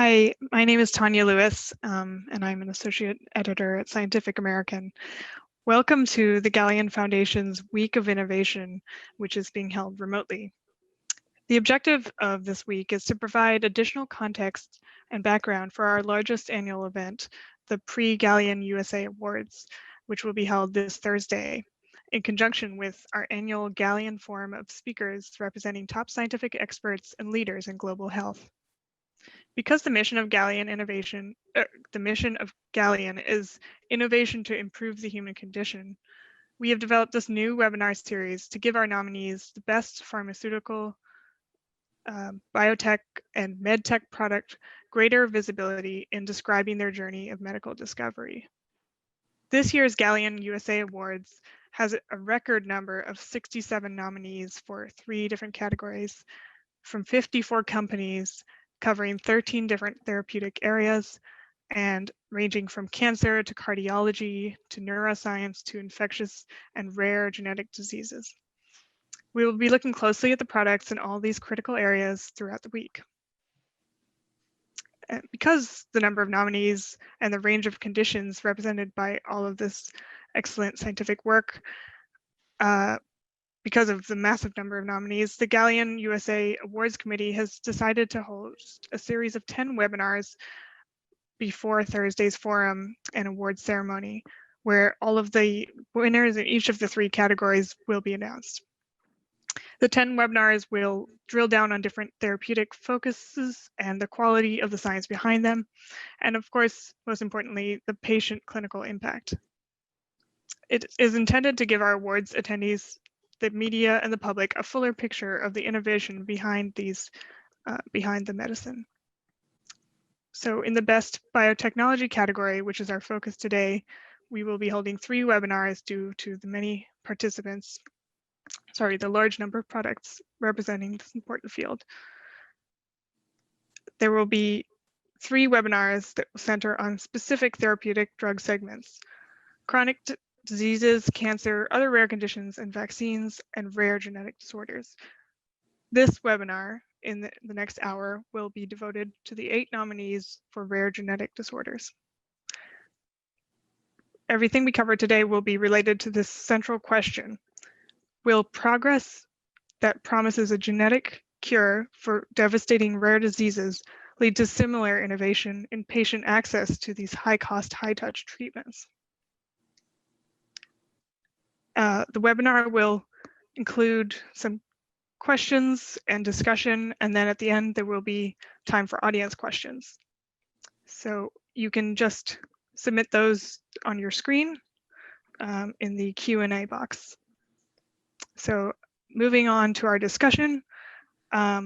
Hi, my name is Tanya Lewis, and I'm an associate editor at Scientific American. Welcome to the Galien Foundation's Week of Innovation, which is being held remotely. The objective of this week is to provide additional context and background for our largest annual event, the Galien USA Awards, which will be held this Thursday, in conjunction with our annual Galien Forum of speakers representing top scientific experts and leaders in global health. Because the mission of Galien is innovation to improve the human condition, we have developed this new webinar series to give our nominees the best pharmaceutical, biotech, and medtech product greater visibility in describing their journey of medical discovery. This year's Galien USA Awards has a record number of 67 nominees for 3 different categories from 54 companies covering 13 different therapeutic areas and ranging from cancer to cardiology to neuroscience to infectious and rare genetic diseases. We will be looking closely at the products in all these critical areas throughout the week. And because the number of nominees and the range of conditions represented by all of this excellent scientific work, because of the massive number of nominees, the Galien USA Awards Committee has decided to host a series of 10 webinars before Thursday's forum and awards ceremony, where all of the winners in each of the 3 categories will be announced. The 10 webinars will drill down on different therapeutic focuses and the quality of the science behind them, and of course, most importantly, the patient clinical impact. It is intended to give our awards attendees, the media, and the public a fuller picture of the innovation behind the medicine. So in the best biotechnology category, which is our focus today, we will be holding 3 webinars due to the large number of products representing this important field. There will be 3 webinars that will center on specific therapeutic drug segments: chronic diseases, cancer, other rare conditions, and vaccines, and rare genetic disorders. This webinar in the next hour will be devoted to the 8 nominees for rare genetic disorders. Everything we cover today will be related to this central question: will progress that promises a genetic cure for devastating rare diseases lead to similar innovation in patient access to these high-cost, high-touch treatments? The webinar will include some questions and discussion, and then at the end there will be time for audience questions. So you can just submit those on your screen in the Q&A box. So moving on to our discussion, I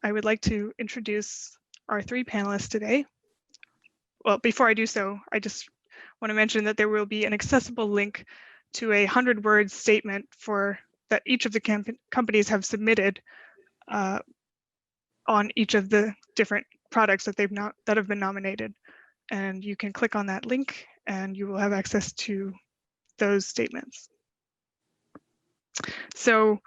would like to introduce our 3 panelists today. Well, before I do so, I just want to mention that there will be an accessible link to a 100-word statement that each of the companies have submitted on each of the different products that have been nominated. And you can click on that link and you will have access to those statements. So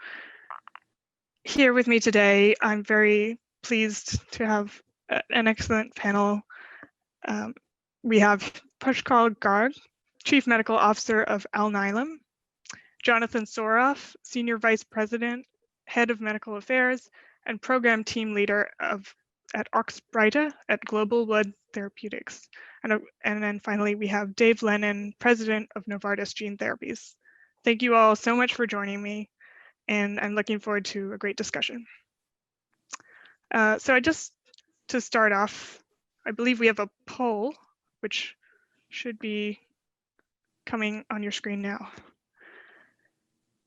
here with me today, I'm very pleased to have an excellent panel. We have Pushkal Garg, Chief Medical Officer of Alnylam, Jonathan Soroff, Senior Vice President, Head of Medical Affairs, and Program Team Leader at Oxbrida at Global Blood Therapeutics. And then finally, we have Dave Lennon, President of Novartis Gene Therapies. Thank you all so much for joining me, and I'm looking forward to a great discussion. So to start off, I believe we have a poll, which should be coming on your screen now.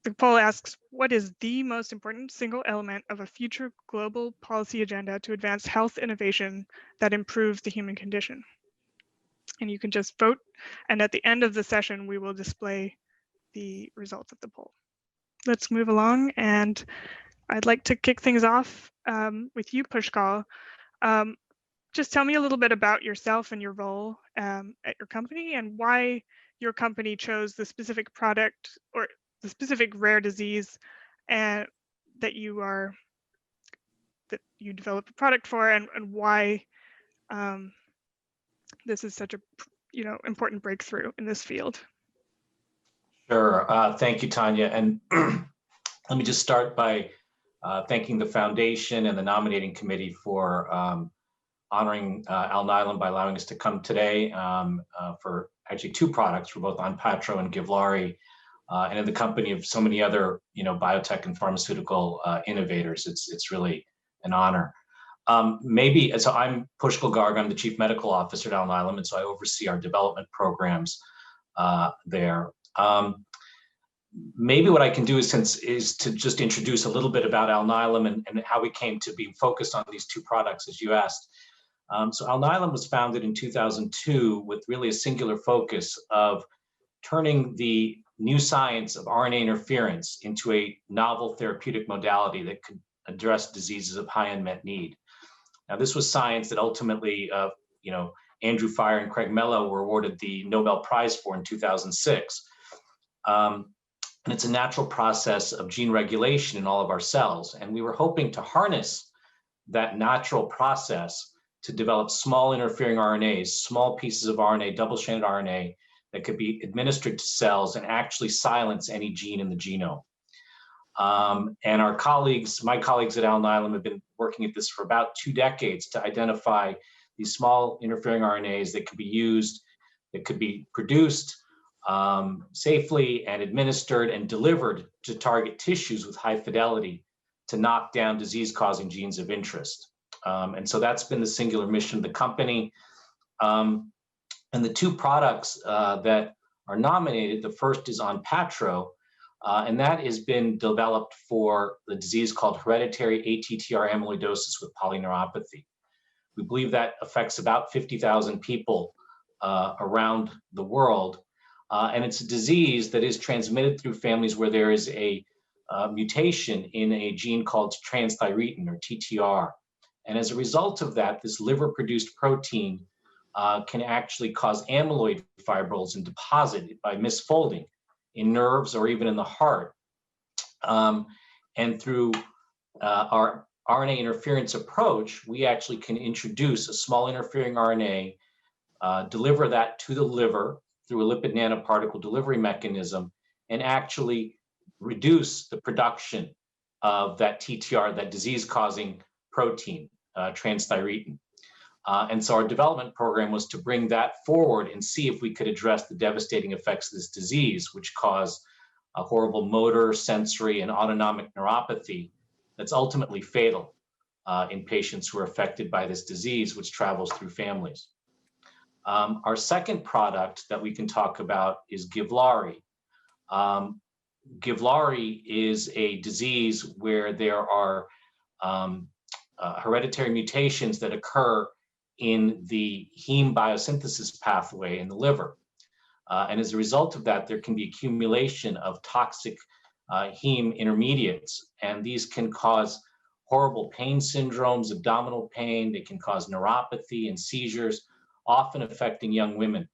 The poll asks, what is the most important single element of a future global policy agenda to advance health innovation that improves the human condition? And you can just vote. And at the end of the session, we will display the results of the poll. Let's move along. And I'd like to kick things off with you, Pushkal. Just tell me a little bit about yourself and your role at your company and why your company chose the specific product or the specific rare disease and that you developed a product for, and why this is such a important breakthrough in this field. Sure. Thank you, Tanya. And let me just start by thanking the foundation and the nominating committee for honoring Alnylam by allowing us to come today for actually 2 products for both Onpattro and Givlaari, and in the company of so many other biotech and pharmaceutical innovators. It's really an honor. So I'm Pushkal Garg. I'm the Chief Medical Officer at Alnylam, and so I oversee our development programs there. Maybe what I can do is to just introduce a little bit about Alnylam and how we came to be focused on these 2 products, as you asked. So Alnylam was founded in 2002 with really a singular focus of turning the new science of RNA interference into a novel therapeutic modality that could address diseases of high unmet need. Now, this was science that ultimately, Andrew Fire and Craig Mello were awarded the Nobel Prize for in 2006. And it's a natural process of gene regulation in all of our cells. And we were hoping to harness that natural process to develop small interfering RNAs, small pieces of RNA, double-stranded RNA, that could be administered to cells and actually silence any gene in the genome. And my colleagues at Alnylam have been working at this for about 2 decades to identify these small interfering RNAs that could be used, that could be produced safely and administered and delivered to target tissues with high fidelity to knock down disease-causing genes of interest. And so that's been the singular mission of the company. And the 2 products that are nominated, the first is Onpattro, and that has been developed for the disease called hereditary ATTR amyloidosis with polyneuropathy. We believe that affects about 50,000 people around the world. And it's a disease that is transmitted through families where there is a mutation in a gene called transthyretin, or TTR. And as a result of that, this liver-produced protein can actually cause amyloid fibrils and deposit by misfolding in nerves or even in the heart. And through our RNA interference approach, we actually can introduce a small interfering RNA, deliver that to the liver through a lipid nanoparticle delivery mechanism, and actually reduce the production of that TTR, that disease-causing protein, transthyretin. And so our development program was to bring that forward and see if we could address the devastating effects of this disease, which cause a horrible motor, sensory, and autonomic neuropathy that's ultimately fatal in patients who are affected by this disease, which travels through families. Our second product that we can talk about is Givlaari. Givlaari is a disease where there are hereditary mutations that occur in the heme biosynthesis pathway in the liver. And as a result of that, there can be accumulation of toxic heme intermediates, and these can cause horrible pain syndromes, abdominal pain. They can cause neuropathy and seizures, often affecting young women.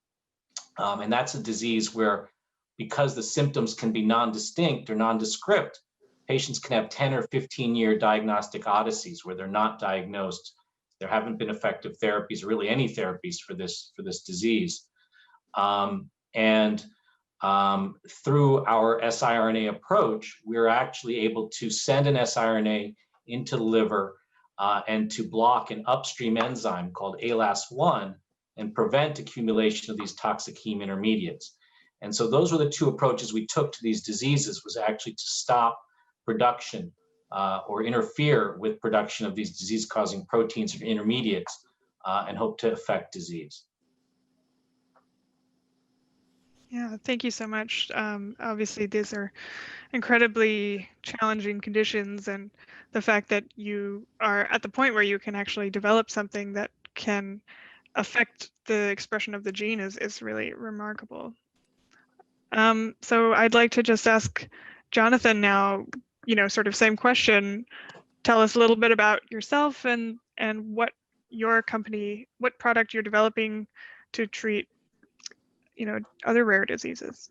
And that's a disease where, because the symptoms can be non-distinct or nondescript, patients can have 10 or 15-year diagnostic odysseys where they're not diagnosed. There haven't been effective therapies, or really any therapies for this disease. Through our siRNA approach, we're actually able to send an siRNA into the liver and to block an upstream enzyme called ALAS1 and prevent accumulation of these toxic heme intermediates. And so those were the 2 approaches we took to these diseases, was actually to stop production or interfere with production of these disease-causing proteins or intermediates and hope to affect disease. Yeah, thank you so much. Obviously, these are incredibly challenging conditions, and the fact that you are at the point where you can actually develop something that can affect the expression of the gene is really remarkable. So I'd like to just ask Jonathan now, sort of same question. Tell us a little bit about yourself and what your company, what product you're developing to treat, other rare diseases.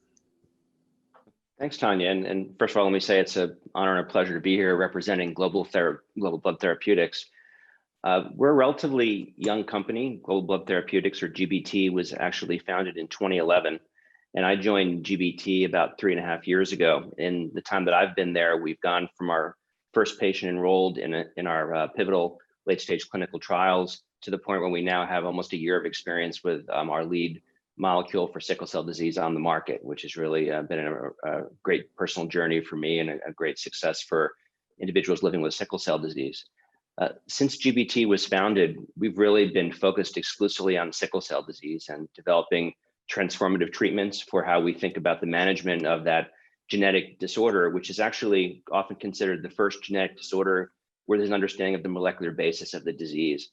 Thanks, Tanya. And first of all, let me say it's an honor and a pleasure to be here representing Global Blood Therapeutics. We're a relatively young company. Global Blood Therapeutics, or GBT, was actually founded in 2011. And I joined GBT about 3.5 years ago. In the time that I've been there, we've gone from our first patient enrolled in our pivotal late-stage clinical trials to the point where we now have almost a year of experience with our lead molecule for sickle cell disease on the market, which has really been a great personal journey for me and a great success for individuals living with sickle cell disease. Since GBT was founded, we've really been focused exclusively on sickle cell disease and developing transformative treatments for how we think about the management of that genetic disorder, which is actually often considered the first genetic disorder where there's an understanding of the molecular basis of the disease.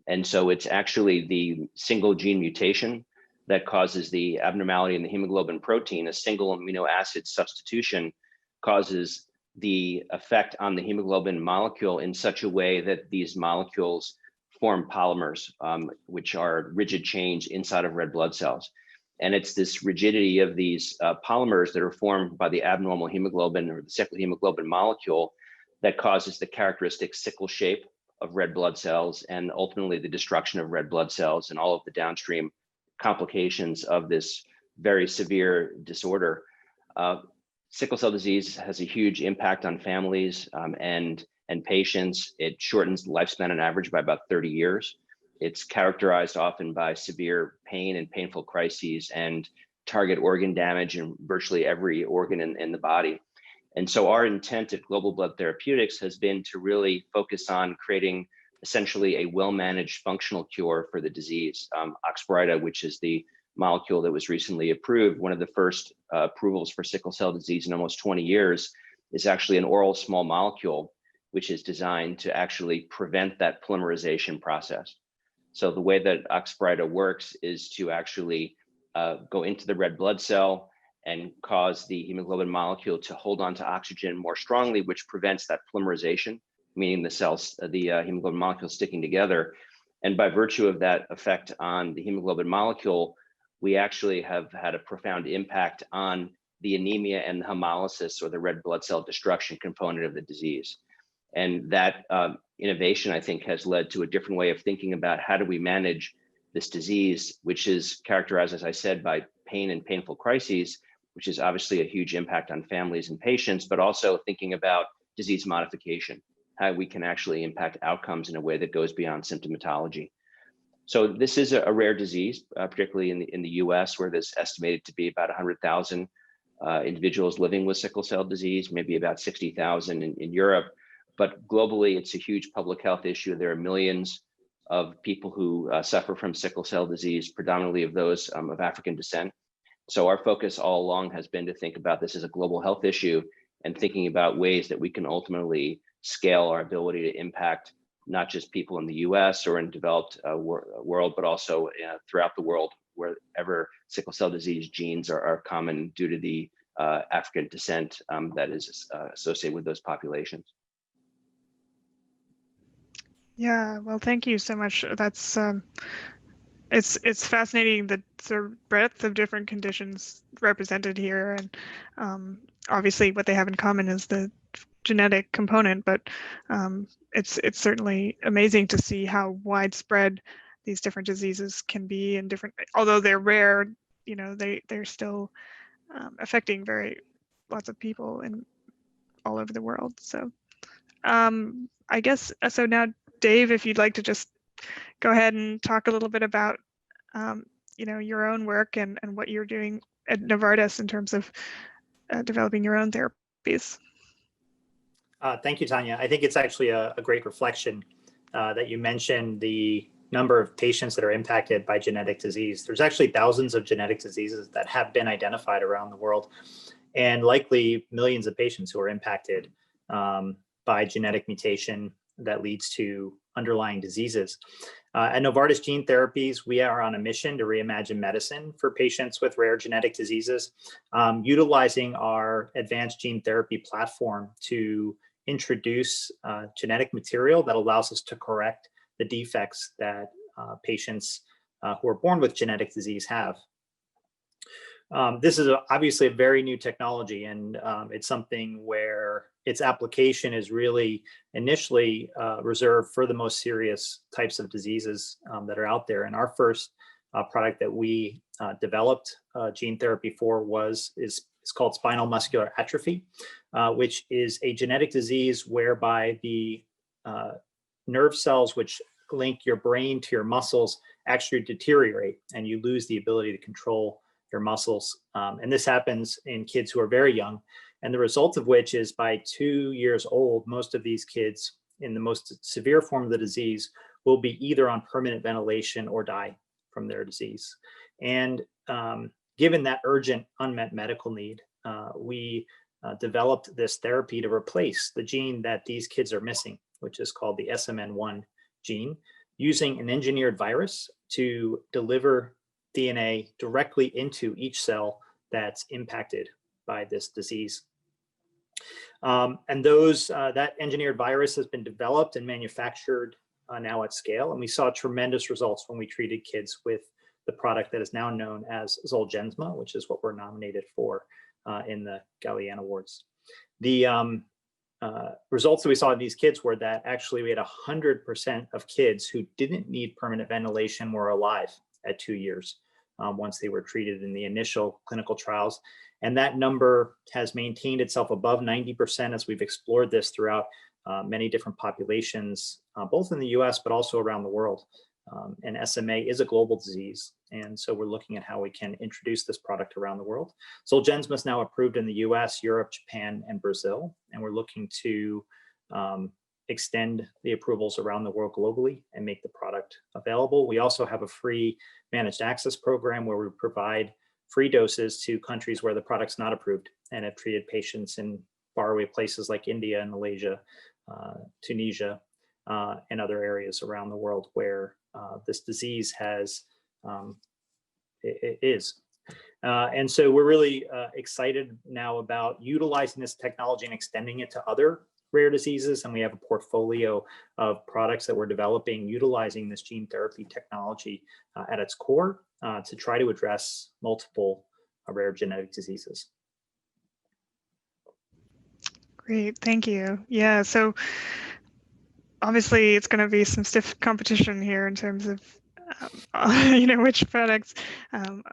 And so it's actually the single gene mutation that causes the abnormality in the hemoglobin protein. A single amino acid substitution causes the effect on the hemoglobin molecule in such a way that these molecules form polymers, which are rigid chains inside of red blood cells. And it's this rigidity of these polymers that are formed by the abnormal hemoglobin or the sickle hemoglobin molecule that causes the characteristic sickle shape of red blood cells and ultimately the destruction of red blood cells and all of the downstream complications of this very severe disorder. Sickle cell disease has a huge impact on families and patients. It shortens the lifespan on average by about 30 years. It's characterized often by severe pain and painful crises and target organ damage in virtually every organ in the body. And so our intent at Global Blood Therapeutics has been to really focus on creating essentially a well-managed functional cure for the disease. Oxbrida, which is the molecule that was recently approved, one of the first approvals for sickle cell disease in almost 20 years, is actually an oral small molecule, which is designed to actually prevent that polymerization process. So the way that Oxbrida works is to actually go into the red blood cell and cause the hemoglobin molecule to hold on to oxygen more strongly, which prevents that polymerization, meaning the cells, the hemoglobin molecule sticking together. And by virtue of that effect on the hemoglobin molecule, we actually have had a profound impact on the anemia and the hemolysis, or the red blood cell destruction component of the disease. And that innovation, I think, has led to a different way of thinking about how do we manage this disease, which is characterized, as I said, by pain and painful crises, which is obviously a huge impact on families and patients, but also thinking about disease modification, how we can actually impact outcomes in a way that goes beyond symptomatology. So this is a rare disease, particularly in the US, where there's estimated to be about 100,000 individuals living with sickle cell disease, maybe about 60,000 in Europe. But globally, it's a huge public health issue. There are millions of people who suffer from sickle cell disease, predominantly of those of African descent. So our focus all along has been to think about this as a global health issue and thinking about ways that we can ultimately scale our ability to impact not just people in the US or in developed world, but also throughout the world, wherever sickle cell disease genes are common due to the African descent that is associated with those populations. Yeah, well, thank you so much. That's it's fascinating the sort of breadth of different conditions represented here, and obviously what they have in common is the genetic component, but it's certainly amazing to see how widespread these different diseases can be, and different, although they're rare, you know, they're still affecting lots of people in all over the world. So I guess so now, Dave, if you'd like to just go ahead and talk a little bit about you know, your own work and what you're doing at Novartis in terms of developing your own therapies. Thank you, Tanya. I think it's actually a great reflection that you mentioned the number of patients that are impacted by genetic disease. There's actually thousands of genetic diseases that have been identified around the world, and likely millions of patients who are impacted by genetic mutation that leads to underlying diseases. At Novartis Gene Therapies, we are on a mission to reimagine medicine for patients with rare genetic diseases, utilizing our advanced gene therapy platform to introduce genetic material that allows us to correct the defects that patients who are born with genetic disease have. This is obviously a very new technology, and it's something where its application is really initially reserved for the most serious types of diseases that are out there. And our first product that we developed gene therapy for is called Spinal Muscular Atrophy, which is a genetic disease whereby the nerve cells which link your brain to your muscles actually deteriorate, and you lose the ability to control your muscles. And this happens in kids who are very young. And the result of which is by 2 years old, most of these kids in the most severe form of the disease will be either on permanent ventilation or die from their disease. And given that urgent unmet medical need, we developed this therapy to replace the gene that these kids are missing, which is called the SMN1 gene, using an engineered virus to deliver DNA directly into each cell that's impacted by this disease. And that engineered virus has been developed and manufactured now at scale. And we saw tremendous results when we treated kids with the product that is now known as Zolgensma, which is what we're nominated for in the Galien Awards. The results that we saw in these kids were that actually we had 100% of kids who didn't need permanent ventilation were alive at 2 years once they were treated in the initial clinical trials. And that number has maintained itself above 90% as we've explored this throughout many different populations, both in the US, but also around the world. And SMA is a global disease. And so we're looking at how we can introduce this product around the world. Zolgensma is now approved in the US, Europe, Japan, and Brazil. And we're looking to extend the approvals around the world globally and make the product available. We also have a free managed access program where we provide free doses to countries where the product's not approved, and have treated patients in faraway places like India and Malaysia, Tunisia, and other areas around the world where this disease is. And so we're really excited now about utilizing this technology and extending it to other rare diseases. And we have a portfolio of products that we're developing utilizing this gene therapy technology at its core to try to address multiple rare genetic diseases. Great, thank you. Yeah, so obviously it's going to be some stiff competition here in terms of which products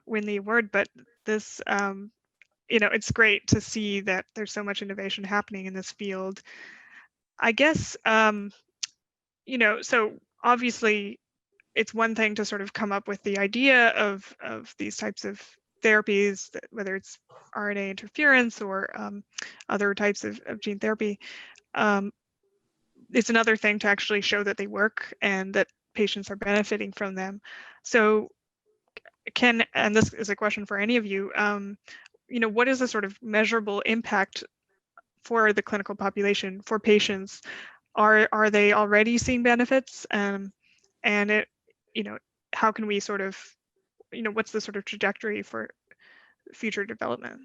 win the award, but this it's great to see that there's so much innovation happening in this field. I guess so obviously it's one thing to sort of come up with the idea of these types of therapies, whether it's RNA interference or other types of gene therapy. It's another thing to actually show that they work and that patients are benefiting from them. So and this is a question for any of you, what is the sort of measurable impact for the clinical population, for patients? Are they already seeing benefits? And how can we sort of, what's the sort of trajectory for future development?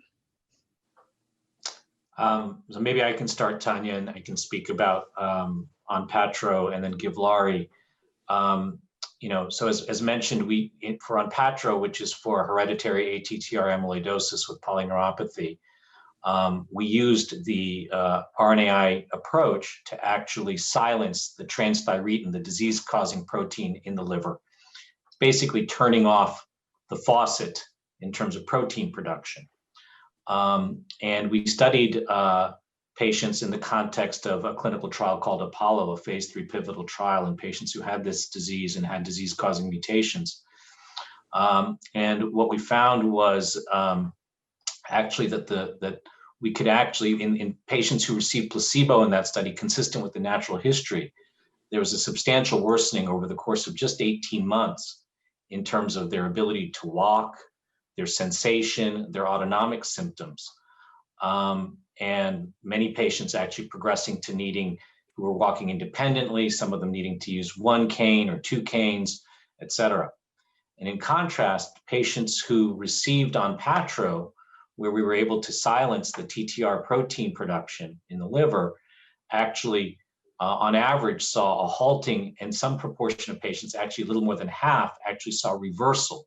So maybe I can start, Tanya, and I can speak about Onpattro and then give Laurie. So as mentioned, for Onpattro, which is for hereditary ATTR amyloidosis with polyneuropathy, we used the RNAi approach to actually silence the transthyretin, the disease-causing protein in the liver, basically turning off the faucet in terms of protein production. And we studied patients in the context of a clinical trial called Apollo, a phase 3 pivotal trial in patients who had this disease and had disease-causing mutations. And what we found was actually that we could actually, in patients who received placebo in that study, consistent with the natural history, there was a substantial worsening over the course of just 18 months in terms of their ability to walk, their sensation, their autonomic symptoms. And many patients actually progressing to who were walking independently, some of them needing to use 1 cane or 2 canes, et cetera. And in contrast, patients who received Onpattro, where we were able to silence the TTR protein production in the liver, actually, on average, saw a halting, and some proportion of patients, actually a little more than half, actually saw reversal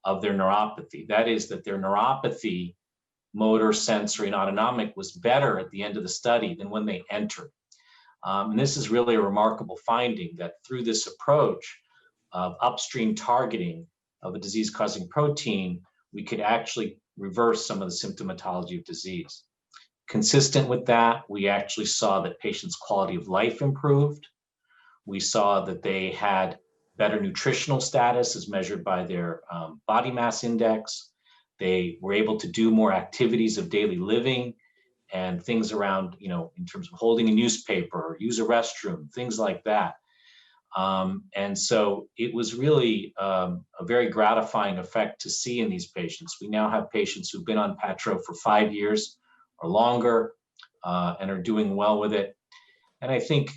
of their neuropathy. That is, that their neuropathy, motor, sensory, and autonomic, was better at the end of the study than when they entered. And this is really a remarkable finding, that through this approach of upstream targeting of a disease-causing protein, we could actually reverse some of the symptomatology of disease. Consistent with that, we actually saw that patients' quality of life improved. We saw that they had better nutritional status as measured by their body mass index. They were able to do more activities of daily living and things around, in terms of holding a newspaper or use a restroom, things like that. And so it was really a very gratifying effect to see in these patients. We now have patients who've been on Patro for 5 years or longer and are doing well with it. And I think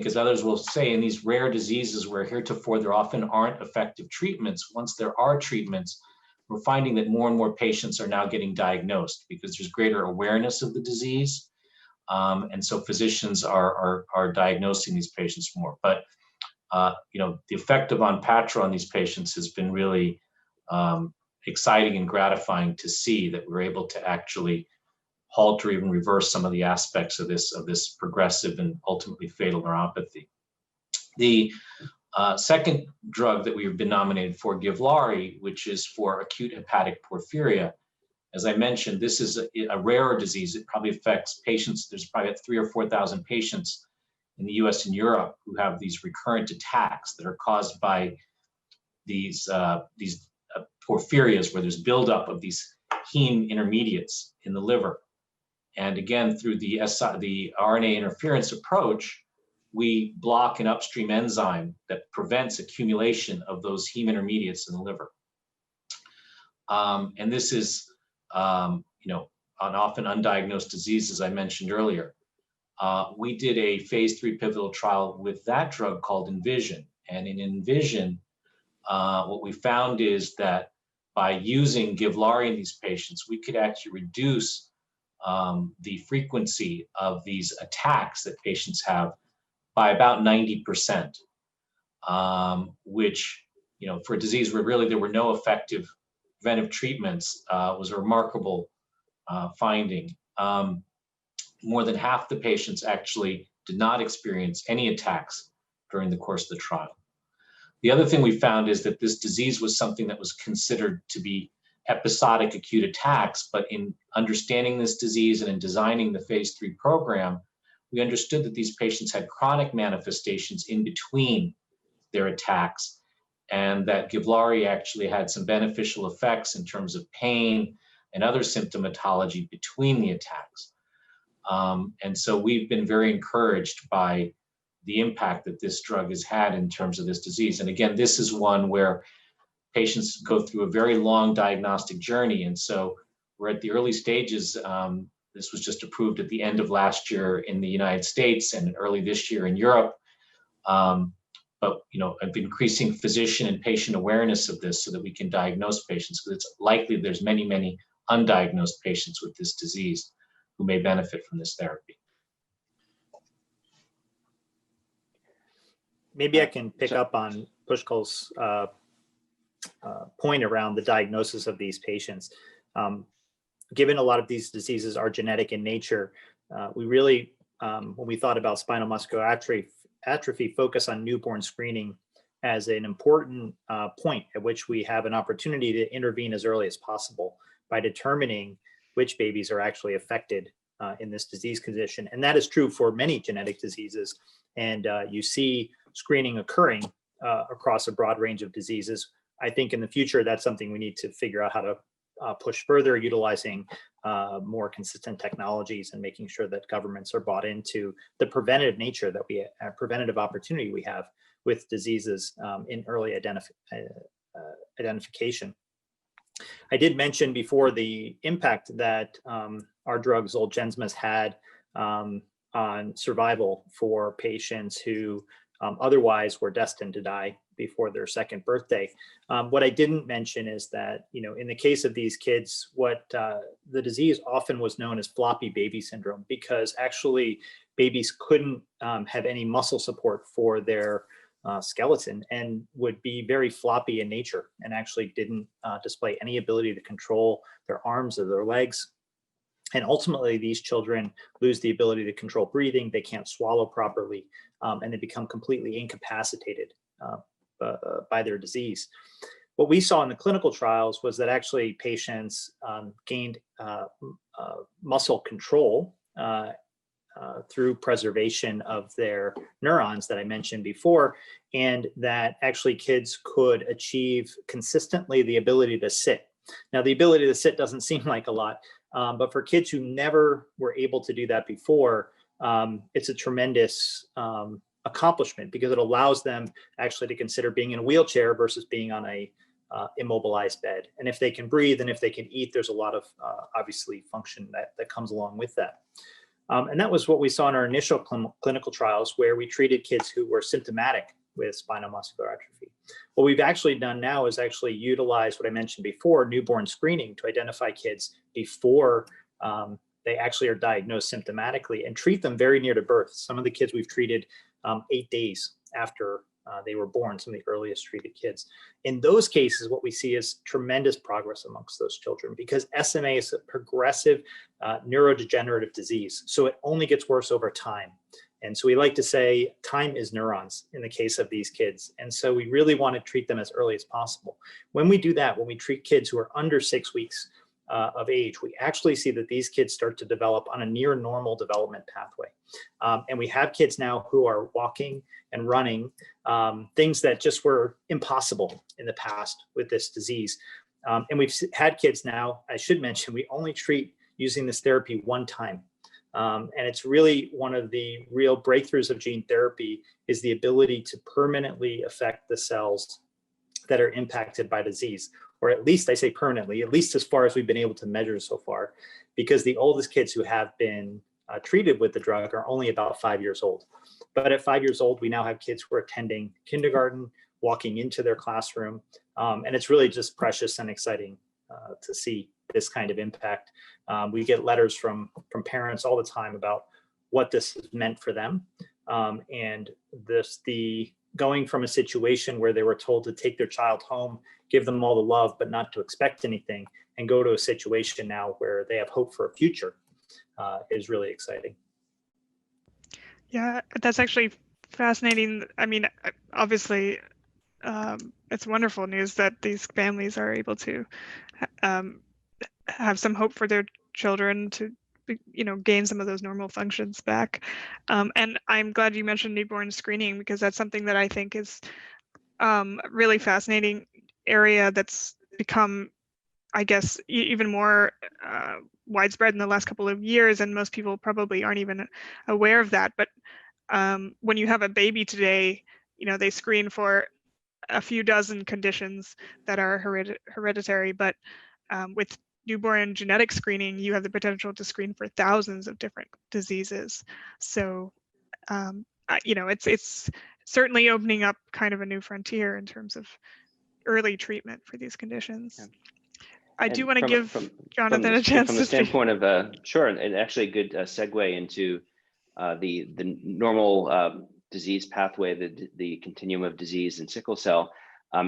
as others will say, in these rare diseases where heretofore there often aren't effective treatments, once there are treatments, we're finding that more and more patients are now getting diagnosed because there's greater awareness of the disease. And so physicians are diagnosing these patients more. But the effect of Onpattro on these patients has been really exciting and gratifying to see that we're able to actually halt or even reverse some of the aspects of this progressive and ultimately fatal neuropathy. The second drug that we've been nominated for, Givlaari, which is for acute hepatic porphyria. As I mentioned, this is a rarer disease. It probably affects patients. There's probably 3,000 or 4,000 patients in the US and Europe who have these recurrent attacks that are caused by these porphyrias, where there's buildup of these heme intermediates in the liver. And again, through the RNA interference approach, we block an upstream enzyme that prevents accumulation of those heme intermediates in the liver. And this is, an often undiagnosed disease, as I mentioned earlier. We did a phase 3 pivotal trial with that drug called Envision. And in Envision, what we found is that by using Givlaari in these patients, we could actually reduce the frequency of these attacks that patients have by about 90%, which, for a disease where really there were no effective preventive treatments, was a remarkable finding. More than half the patients actually did not experience any attacks during the course of the trial. The other thing we found is that this disease was something that was considered to be episodic acute attacks, but in understanding this disease and in designing the phase 3 program, we understood that these patients had chronic manifestations in between their attacks, and that Givlaari actually had some beneficial effects in terms of pain and other symptomatology between the attacks. And so we've been very encouraged by the impact that this drug has had in terms of this disease. And again, this is one where patients go through a very long diagnostic journey. And so we're at the early stages. This was just approved at the end of last year in the United States and early this year in Europe. But of increasing physician and patient awareness of this so that we can diagnose patients, because it's likely there's many, many undiagnosed patients with this disease who may benefit from this therapy. Maybe I can pick up on Pushkal's point around the diagnosis of these patients. Given a lot of these diseases are genetic in nature, we really, when we thought about spinal muscular atrophy, focus on newborn screening as an important point at which we have an opportunity to intervene as early as possible by determining which babies are actually affected in this disease condition. And that is true for many genetic diseases. And you see screening occurring across a broad range of diseases. I think in the future, that's something we need to figure out how to push further, utilizing more consistent technologies and making sure that governments are bought into the preventative nature that we preventative opportunity we have with diseases in early identification. I did mention before the impact that our drug Zolgensma had on survival for patients who otherwise were destined to die before their second birthday. What I didn't mention is that, in the case of these kids, what the disease often was known as floppy baby syndrome, because actually babies couldn't have any muscle support for their skeleton and would be very floppy in nature and actually didn't display any ability to control their arms or their legs. And ultimately, these children lose the ability to control breathing. They can't swallow properly, and they become completely incapacitated by their disease. What we saw in the clinical trials was that actually patients gained muscle control through preservation of their neurons that I mentioned before, and that actually kids could achieve consistently the ability to sit. Now, the ability to sit doesn't seem like a lot, but for kids who never were able to do that before, it's a tremendous accomplishment because it allows them actually to consider being in a wheelchair versus being on a immobilized bed. And if they can breathe and if they can eat, there's a lot of obviously function that comes along with that. And that was what we saw in our initial clinical trials, where we treated kids who were symptomatic with spinal muscular atrophy. What we've actually done now is actually utilize what I mentioned before, newborn screening, to identify kids before they actually are diagnosed symptomatically and treat them very near to birth. Some of the kids we've treated 8 days after they were born, some of the earliest treated kids. In those cases, what we see is tremendous progress amongst those children, because SMA is a progressive neurodegenerative disease. So it only gets worse over time. And so we like to say time is neurons in the case of these kids. And so we really want to treat them as early as possible. When we do that, when we treat kids who are under 6 weeks of age, we actually see that these kids start to develop on a near normal development pathway. And we have kids now who are walking and running, things that just were impossible in the past with this disease. And we've had kids now, I should mention, we only treat using this therapy one time. And it's really one of the real breakthroughs of gene therapy is the ability to permanently affect the cells that are impacted by disease, or at least I say permanently, at least as far as we've been able to measure so far, because the oldest kids who have been treated with the drug are only about 5 years old. But at 5 years old, we now have kids who are attending kindergarten, walking into their classroom. And it's really just precious and exciting to see this kind of impact. We get letters from parents all the time about what this has meant for them. And the going from a situation where they were told to take their child home, give them all the love, but not to expect anything, and go to a situation now where they have hope for a future is really exciting. Yeah, that's actually fascinating. I mean, obviously, it's wonderful news that these families are able to have some hope for their children to, gain some of those normal functions back. And I'm glad you mentioned newborn screening, because that's something that I think is a really fascinating area that's become, I guess, even more widespread in the last couple of years, and most people probably aren't even aware of that. But when you have a baby today, they screen for a few dozen conditions that are hereditary, but with newborn genetic screening, you have the potential to screen for thousands of different diseases. So, it's certainly opening up kind of a new frontier in terms of early treatment for these conditions. Yeah. I do want to give Jonathan a chance from the standpoint of sure, and actually a good segue into the normal disease pathway, the continuum of disease in sickle cell.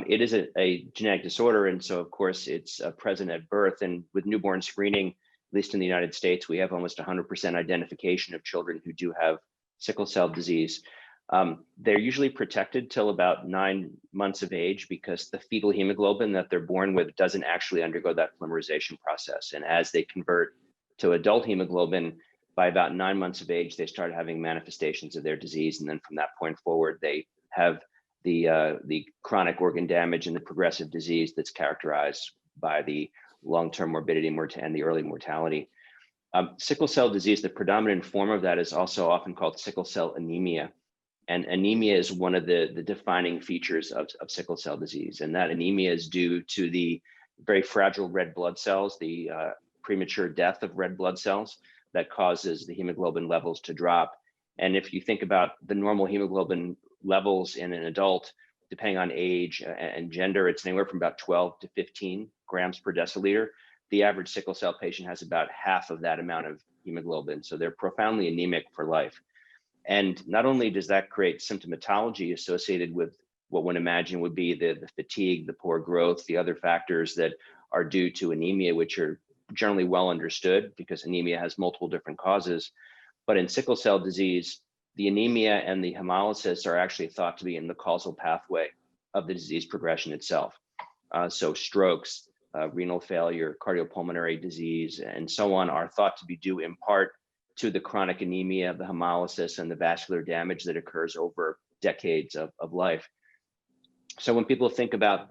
It is a genetic disorder, and so of course it's present at birth. And with newborn screening, at least in the United States, we have almost 100% identification of children who do have sickle cell disease. They're usually protected till about 9 months of age, because the fetal hemoglobin that they're born with doesn't actually undergo that polymerization process. And as they convert to adult hemoglobin, by about 9 months of age, they start having manifestations of their disease. And then from that point forward, they have the chronic organ damage and the progressive disease that's characterized by the long-term morbidity and the early mortality. Sickle cell disease, the predominant form of that is also often called sickle cell anemia. And anemia is one of the defining features of sickle cell disease. And that anemia is due to the very fragile red blood cells, the premature death of red blood cells that causes the hemoglobin levels to drop. And if you think about the normal hemoglobin levels in an adult, depending on age and gender, it's anywhere from about 12 to 15 grams per deciliter. The average sickle cell patient has about half of that amount of hemoglobin. So they're profoundly anemic for life. And not only does that create symptomatology associated with what one imagine would be the fatigue, the poor growth, the other factors that are due to anemia, which are generally well understood because anemia has multiple different causes. But in sickle cell disease, the anemia and the hemolysis are actually thought to be in the causal pathway of the disease progression itself. So strokes, renal failure, cardiopulmonary disease, and so on are thought to be due in part to the chronic anemia, the hemolysis, and the vascular damage that occurs over decades of life. So when people think about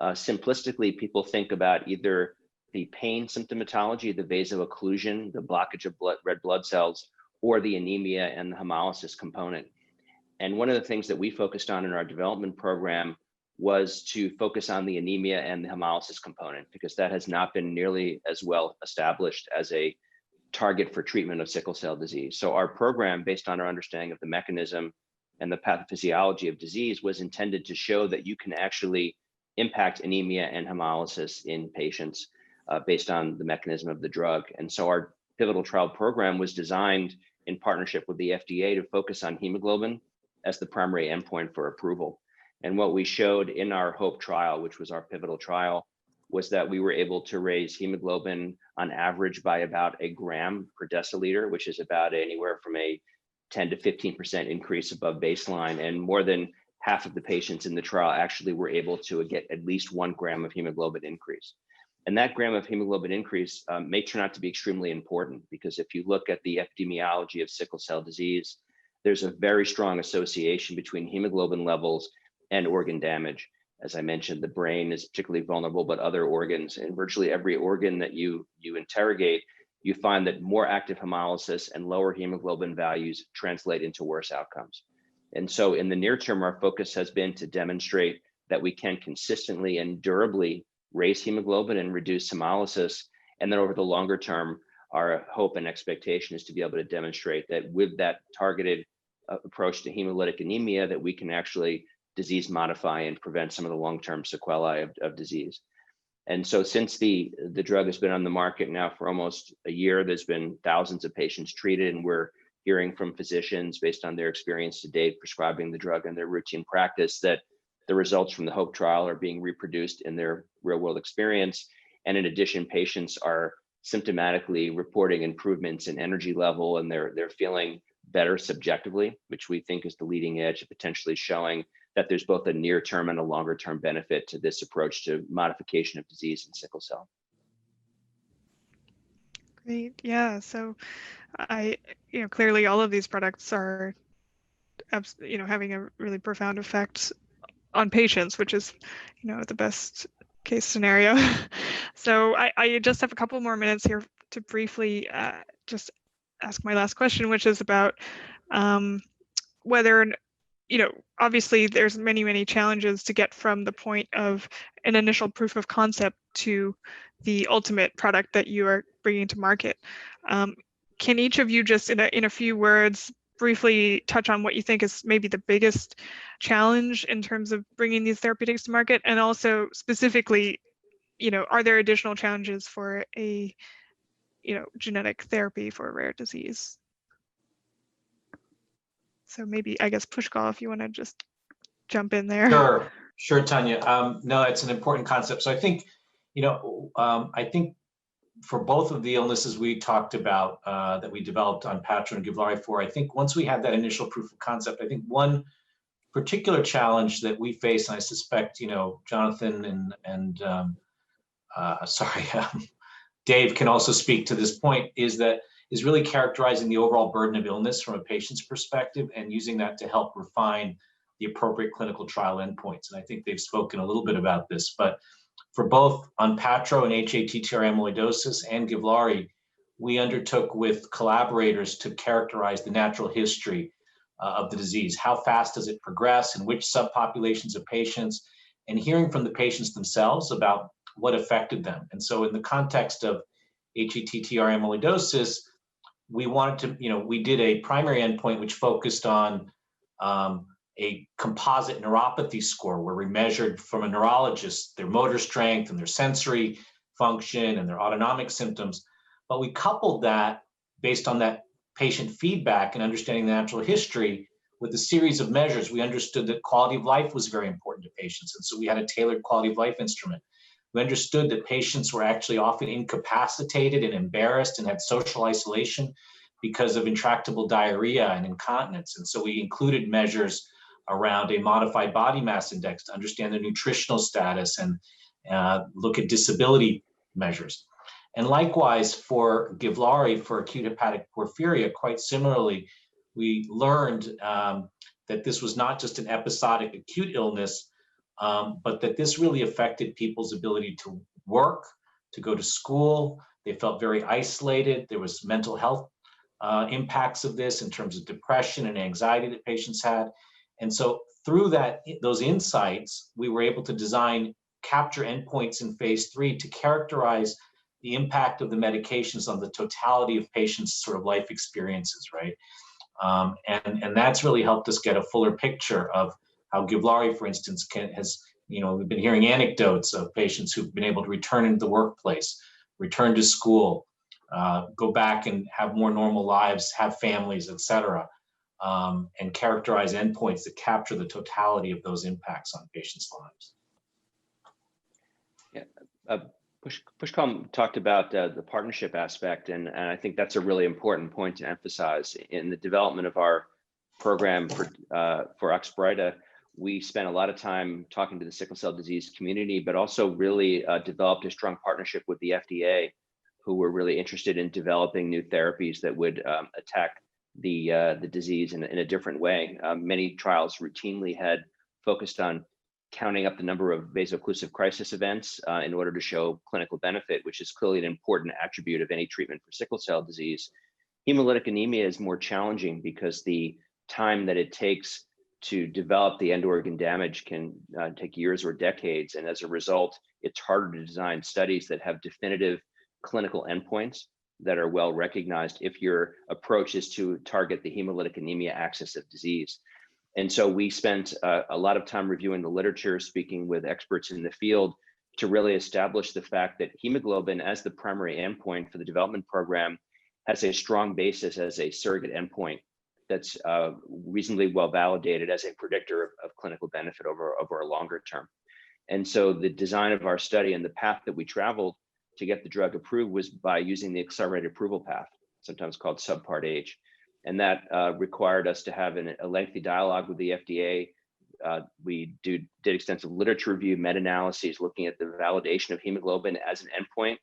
simplistically, people think about either the pain symptomatology, the vaso-occlusion, the blockage of red blood cells, or the anemia and the hemolysis component. And one of the things that we focused on in our development program was to focus on the anemia and the hemolysis component, because that has not been nearly as well established as a target for treatment of sickle cell disease. So our program, based on our understanding of the mechanism and the pathophysiology of disease, was intended to show that you can actually impact anemia and hemolysis in patients based on the mechanism of the drug. And so our pivotal trial program was designed in partnership with the FDA to focus on hemoglobin as the primary endpoint for approval. And what we showed in our HOPE trial, which was our pivotal trial, was that we were able to raise hemoglobin on average by about 1 gram per deciliter, which is about anywhere from a 10 to 15% increase above baseline. And more than half of the patients in the trial actually were able to get at least 1 gram of hemoglobin increase. And that gram of hemoglobin increase may turn out to be extremely important, because if you look at the epidemiology of sickle cell disease, there's a very strong association between hemoglobin levels and organ damage. As I mentioned, the brain is particularly vulnerable, but other organs, and virtually every organ that you interrogate, you find that more active hemolysis and lower hemoglobin values translate into worse outcomes. And so in the near term, our focus has been to demonstrate that we can consistently and durably raise hemoglobin and reduce hemolysis. And then over the longer term, our hope and expectation is to be able to demonstrate that with that targeted approach to hemolytic anemia, that we can actually disease modify and prevent some of the long-term sequelae of disease. And so since the drug has been on the market now for almost a year, there's been thousands of patients treated, and we're hearing from physicians based on their experience to date prescribing the drug in their routine practice that the results from the HOPE trial are being reproduced in their real-world experience. And in addition, patients are symptomatically reporting improvements in energy level, and they're feeling better subjectively, which we think is the leading edge of potentially showing that there's both a near-term and a longer-term benefit to this approach to modification of disease in sickle cell. Great. Yeah. So clearly all of these products are, having a really profound effect on patients, which is, the best case scenario. So I just have a couple more minutes here to briefly just ask my last question, which is about whether, obviously there's many challenges to get from the point of an initial proof of concept to the ultimate product that you are bringing to market. Can each of you just in a few words briefly touch on what you think is maybe the biggest challenge in terms of bringing these therapeutics to market, and also specifically, are there additional challenges for a genetic therapy for a rare disease? So maybe, I guess, Pushkal, if you want to just jump in there. Sure, Tanya. No, it's an important concept. So I think, I think for both of the illnesses we talked about that we developed Onpattro and Givlaari for, I think once we had that initial proof of concept, I think one particular challenge that we face, and I suspect, Jonathan and Dave can also speak to this point, is really characterizing the overall burden of illness from a patient's perspective and using that to help refine the appropriate clinical trial endpoints. And I think they've spoken a little bit about this, but for both Onpattro and hATTR amyloidosis and Givlaari, we undertook with collaborators to characterize the natural history of the disease. How fast does it progress, and which subpopulations of patients, and hearing from the patients themselves about what affected them. And so in the context of hATTR amyloidosis, we wanted to, we did a primary endpoint which focused on a composite neuropathy score, where we measured from a neurologist their motor strength and their sensory function and their autonomic symptoms. But we coupled that based on that patient feedback and understanding the natural history with a series of measures. We understood that quality of life was very important to patients. And so we had a tailored quality of life instrument. We understood that patients were actually often incapacitated and embarrassed and had social isolation because of intractable diarrhea and incontinence. And so we included measures around a modified body mass index to understand their nutritional status and look at disability measures. And likewise for Givlaari, for acute hepatic porphyria, quite similarly, we learned that this was not just an episodic acute illness, but that this really affected people's ability to work, to go to school. They felt very isolated. There was mental health impacts of this in terms of depression and anxiety that patients had. And so through those insights, we were able to design capture endpoints in phase 3 to characterize the impact of the medications on the totality of patients' sort of life experiences, right? And that's really helped us get a fuller picture of how Givlaari, for instance, we've been hearing anecdotes of patients who've been able to return into the workplace, return to school, go back and have more normal lives, have families, et cetera, and characterize endpoints that capture the totality of those impacts on patients' lives. Yeah, Pushkal talked about the partnership aspect, and I think that's a really important point to emphasize. In the development of our program for Oxbrida, we spent a lot of time talking to the sickle cell disease community, but also really developed a strong partnership with the FDA, who were really interested in developing new therapies that would attack the disease in a different way. Many trials routinely had focused on counting up the number of vaso-occlusive crisis events in order to show clinical benefit, which is clearly an important attribute of any treatment for sickle cell disease. Hemolytic anemia is more challenging because the time that it takes to develop the end organ damage can take years or decades. And as a result, it's harder to design studies that have definitive clinical endpoints that are well recognized if your approach is to target the hemolytic anemia axis of disease. And so we spent a lot of time reviewing the literature, speaking with experts in the field to really establish the fact that hemoglobin as the primary endpoint for the development program has a strong basis as a surrogate endpoint that's reasonably well validated as a predictor of clinical benefit over a longer term. And so the design of our study and the path that we traveled to get the drug approved was by using the accelerated approval path, sometimes called Subpart H. And that required us to have a lengthy dialogue with the FDA. We did extensive literature review, meta-analyses, looking at the validation of hemoglobin as an endpoint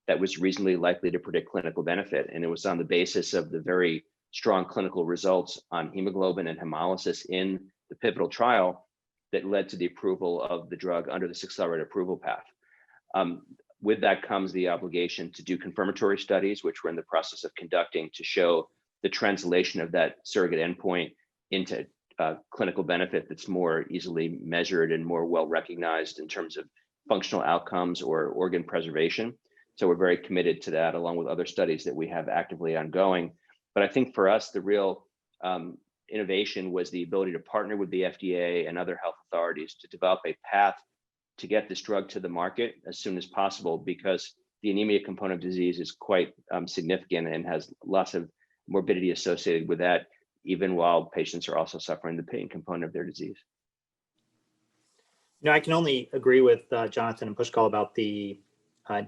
that was reasonably likely to predict clinical benefit. And it was on the basis of the very strong clinical results on hemoglobin and hemolysis in the pivotal trial that led to the approval of the drug under this accelerated approval path. With that comes the obligation to do confirmatory studies, which we're in the process of conducting to show the translation of that surrogate endpoint into clinical benefit that's more easily measured and more well recognized in terms of functional outcomes or organ preservation. So we're very committed to that, along with other studies that we have actively ongoing. But I think for us, the real innovation was the ability to partner with the FDA and other health authorities to develop a path to get this drug to the market as soon as possible, because the anemia component of disease is quite significant and has lots of morbidity associated with that, even while patients are also suffering the pain component of their disease. I can only agree with Jonathan and Pushkal about the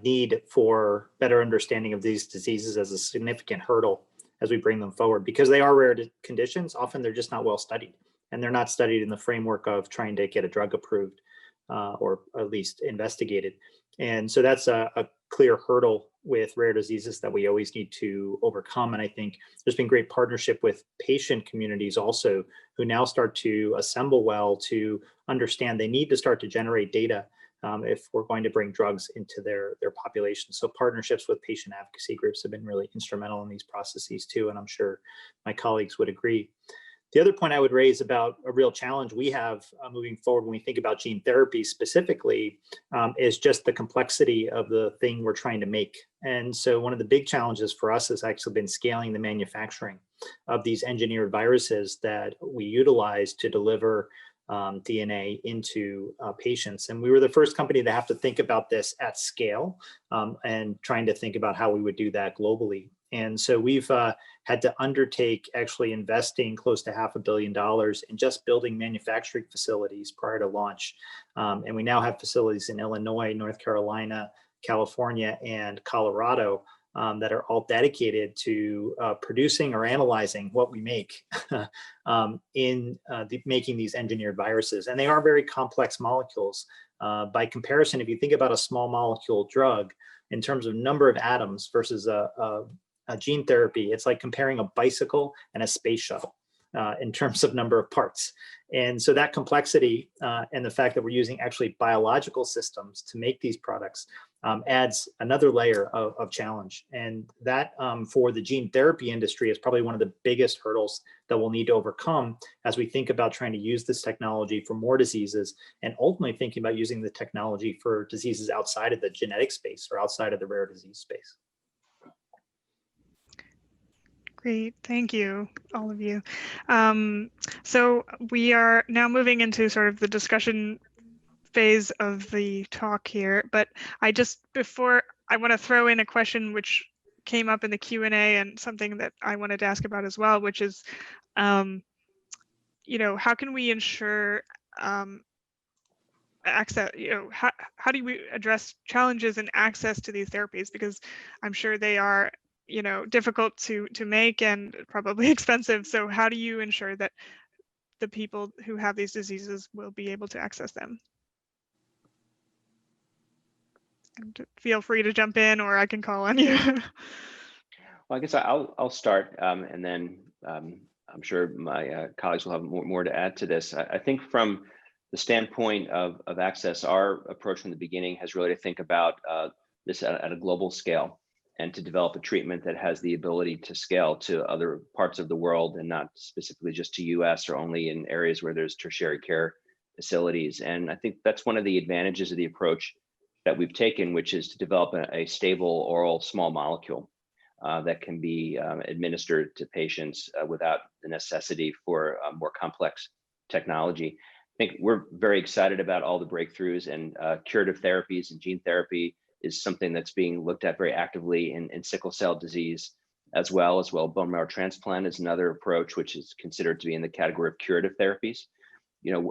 need for better understanding of these diseases as a significant hurdle as we bring them forward, because they are rare conditions. Often they're just not well studied, and they're not studied in the framework of trying to get a drug approved or at least investigated. And so that's a clear hurdle with rare diseases that we always need to overcome. And I think there's been great partnership with patient communities also, who now start to assemble well to understand they need to start to generate data if we're going to bring drugs into their population. So partnerships with patient advocacy groups have been really instrumental in these processes too, and I'm sure my colleagues would agree. The other point I would raise about a real challenge we have moving forward when we think about gene therapy specifically is just the complexity of the thing we're trying to make. And so one of the big challenges for us has actually been scaling the manufacturing of these engineered viruses that we utilize to deliver DNA into patients. And we were the first company to have to think about this at scale and trying to think about how we would do that globally. And so we've had to undertake actually investing close to $500 million in just building manufacturing facilities prior to launch. And we now have facilities in Illinois, North Carolina, California, and Colorado that are all dedicated to producing or analyzing what we make in making these engineered viruses. And they are very complex molecules. By comparison, if you think about a small molecule drug in terms of number of atoms versus a gene therapy, it's like comparing a bicycle and a space shuttle in terms of number of parts. And so that complexity and the fact that we're using actually biological systems to make these products adds another layer of challenge. And that for the gene therapy industry is probably one of the biggest hurdles that we'll need to overcome as we think about trying to use this technology for more diseases and ultimately thinking about using the technology for diseases outside of the genetic space or outside of the rare disease space. Great, thank you, all of you. So we are now moving into sort of the discussion phase of the talk here, but before I want to throw in a question which came up in the Q&A and something that I wanted to ask about as well, which is, how can we ensure access, how do we address challenges in access to these therapies? Because I'm sure they are difficult to make and probably expensive. So how do you ensure that the people who have these diseases will be able to access them? And feel free to jump in, or I can call on you. Well, I guess I'll start, and then I'm sure my colleagues will have more to add to this. I think from the standpoint of access, our approach from the beginning has really to think about this at a global scale, and to develop a treatment that has the ability to scale to other parts of the world and not specifically just to US or only in areas where there's tertiary care facilities. And I think that's one of the advantages of the approach that we've taken, which is to develop a stable oral small molecule that can be administered to patients without the necessity for more complex technology. I think we're very excited about all the breakthroughs, and curative therapies and gene therapy is something that's being looked at very actively in sickle cell disease as well. Bone marrow transplant is another approach which is considered to be in the category of curative therapies.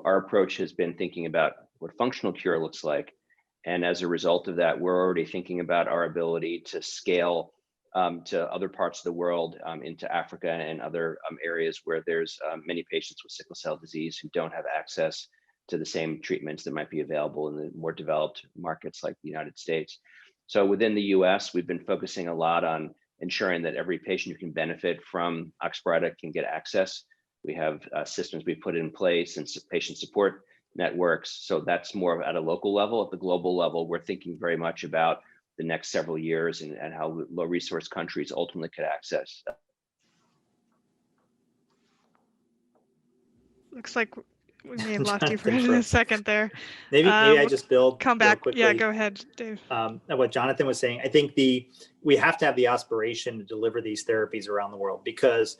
Our approach has been thinking about what functional cure looks like. And as a result of that, we're already thinking about our ability to scale to other parts of the world, into Africa and other areas where there's many patients with sickle cell disease who don't have access to the same treatments that might be available in the more developed markets like the United States. So within the US, we've been focusing a lot on ensuring that every patient who can benefit from Oxbrida can get access. We have systems we put in place and patient support networks. So that's more at a local level. At the global level, we're thinking very much about the next several years and how low resource countries ultimately could access. Looks like we may have lost you for a second there. Maybe I just come back. Quickly. Yeah, go ahead, Dave. What Jonathan was saying, I think we have to have the aspiration to deliver these therapies around the world, because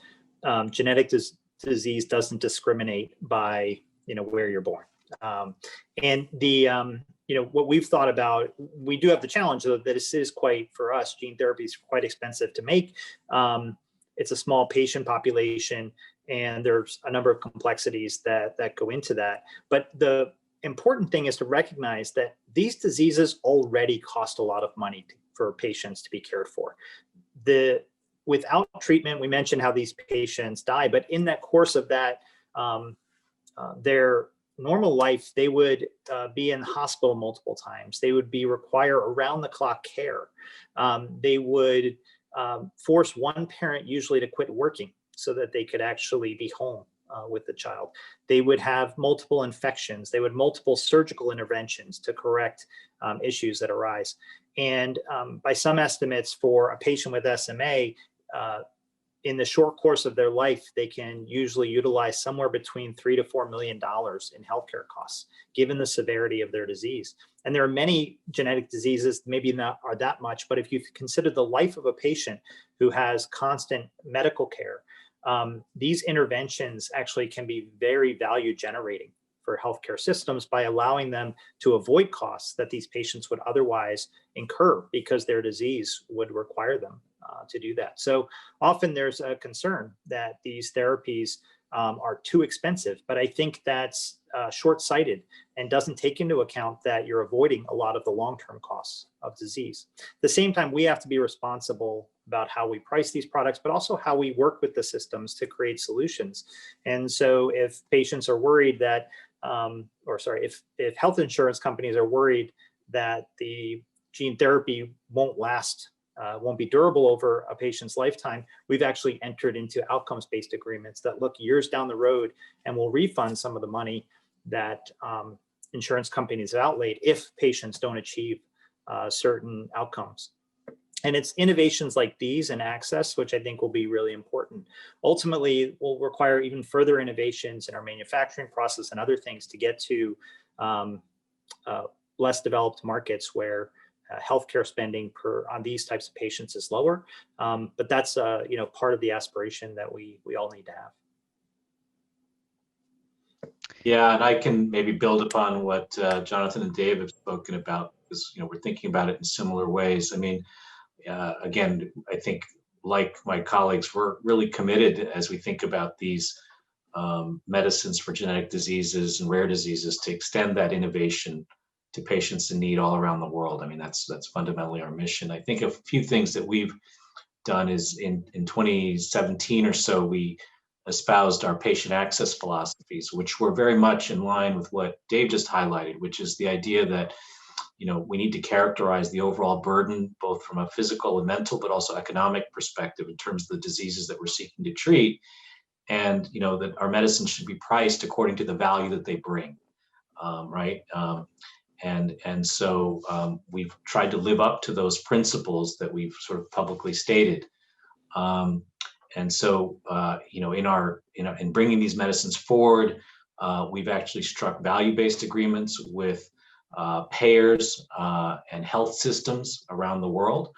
genetic disease doesn't discriminate by where you're born. And what we've thought about, we do have the challenge that this is quite, for us, gene therapy is quite expensive to make. It's a small patient population, and there's a number of complexities that go into that. But the important thing is to recognize that these diseases already cost a lot of money for patients to be cared for. Without treatment, we mentioned how these patients die, but in that course of that, their normal life, they would be in the hospital multiple times. They would require around-the-clock care. They would force one parent usually to quit working so that they could actually be home with the child. They would have multiple infections. They would multiple surgical interventions to correct issues that arise. And by some estimates, for a patient with SMA, in the short course of their life, they can usually utilize somewhere between $3 to $4 million in healthcare costs, given the severity of their disease. And there are many genetic diseases, maybe not are that much, but if you consider the life of a patient who has constant medical care, these interventions actually can be very value generating for healthcare systems by allowing them to avoid costs that these patients would otherwise incur because their disease would require them to do that. So often there's a concern that these therapies are too expensive, but I think that's short-sighted and doesn't take into account that you're avoiding a lot of the long-term costs of disease. At the same time, we have to be responsible about how we price these products, but also how we work with the systems to create solutions. And so if patients are worried that, if health insurance companies are worried that the gene therapy won't last, won't be durable over a patient's lifetime, we've actually entered into outcomes-based agreements that look years down the road and will refund some of the money that insurance companies have outlaid if patients don't achieve certain outcomes. And it's innovations like these and access, which I think will be really important. Ultimately, will require even further innovations in our manufacturing process and other things to get to less developed markets where healthcare spending on these types of patients is lower. But that's part of the aspiration that we all need to have. Yeah, and I can maybe build upon what Jonathan and Dave have spoken about, because we're thinking about it in similar ways. I mean, again, I think like my colleagues, we're really committed as we think about these medicines for genetic diseases and rare diseases to extend that innovation to patients in need all around the world. I mean, that's fundamentally our mission. I think a few things that we've done is in 2017 or so, we espoused our patient access philosophies, which were very much in line with what Dave just highlighted, which is the idea that we need to characterize the overall burden, both from a physical and mental, but also economic perspective in terms of the diseases that we're seeking to treat, and that our medicines should be priced according to the value that they bring, right? And so we've tried to live up to those principles that we've sort of publicly stated. And so, in bringing these medicines forward, we've actually struck value-based agreements with payers and health systems around the world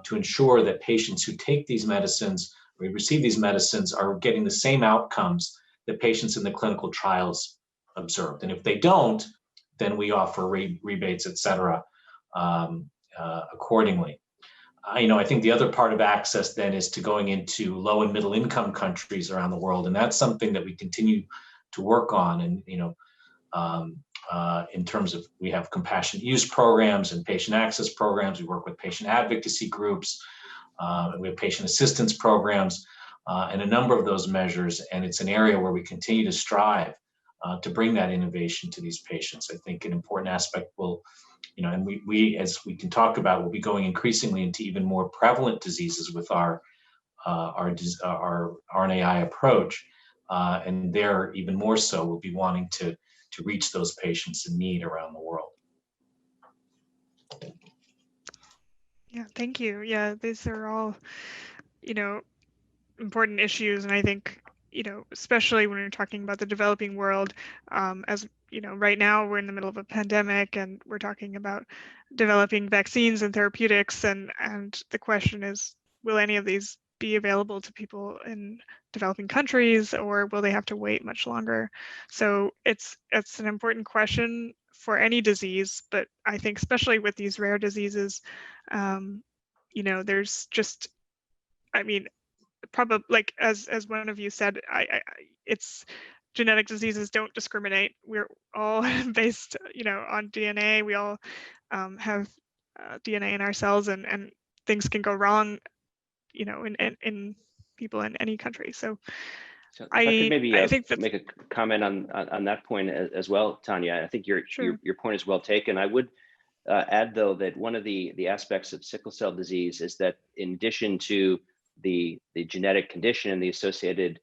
to ensure that patients who take these medicines, or receive these medicines, are getting the same outcomes that patients in the clinical trials observed. And if they don't, then we offer rebates, et cetera, accordingly. I think the other part of access then is to going into low and middle income countries around the world. And that's something that we continue to work on. And, in terms of, we have compassionate use programs and patient access programs. We work with patient advocacy groups. And we have patient assistance programs and a number of those measures. And it's an area where we continue to strive to bring that innovation to these patients. I think an important aspect will, and we, as we can talk about, will be going increasingly into even more prevalent diseases with our RNAi approach. And there, even more so, we'll be wanting to reach those patients in need around the world. Yeah, thank you. Yeah, these are all, important issues. And I think, especially when we're talking about the developing world, as right now we're in the middle of a pandemic and we're talking about developing vaccines and therapeutics. And the question is, will any of these be available to people in developing countries, or will they have to wait much longer? So it's an important question for any disease, but I think especially with these rare diseases, there's just, probably, like as one of you said, it's genetic diseases don't discriminate. We're all based, on DNA. We all have DNA in our cells, and things can go wrong, in people in any country. So if I could maybe I think make a comment on that point as well, Tanya. I think your point is well taken. I would add, though, that one of the aspects of sickle cell disease is that in addition to the genetic condition and the associated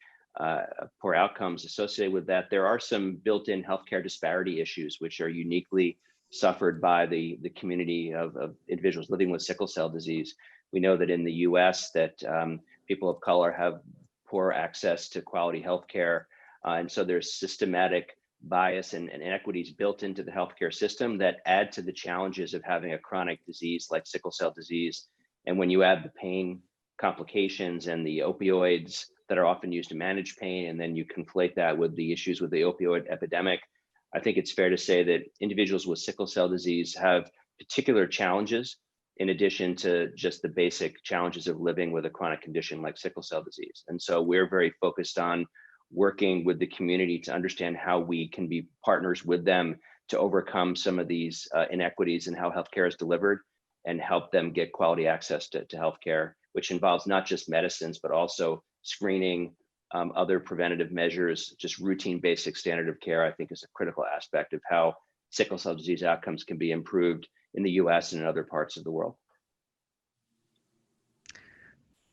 poor outcomes associated with that, there are some built-in healthcare disparity issues which are uniquely suffered by the community of individuals living with sickle cell disease. We know that in the US that people of color have poor access to quality healthcare. And so there's systematic bias and inequities built into the healthcare system that add to the challenges of having a chronic disease like sickle cell disease. And when you add the pain complications and the opioids that are often used to manage pain, and then you conflate that with the issues with the opioid epidemic, I think it's fair to say that individuals with sickle cell disease have particular challenges in addition to just the basic challenges of living with a chronic condition like sickle cell disease. And so we're very focused on working with the community to understand how we can be partners with them to overcome some of these inequities in how healthcare is delivered and help them get quality access to healthcare, which involves not just medicines, but also screening, other preventative measures, just routine basic standard of care, I think is a critical aspect of how sickle cell disease outcomes can be improved in the US and in other parts of the world.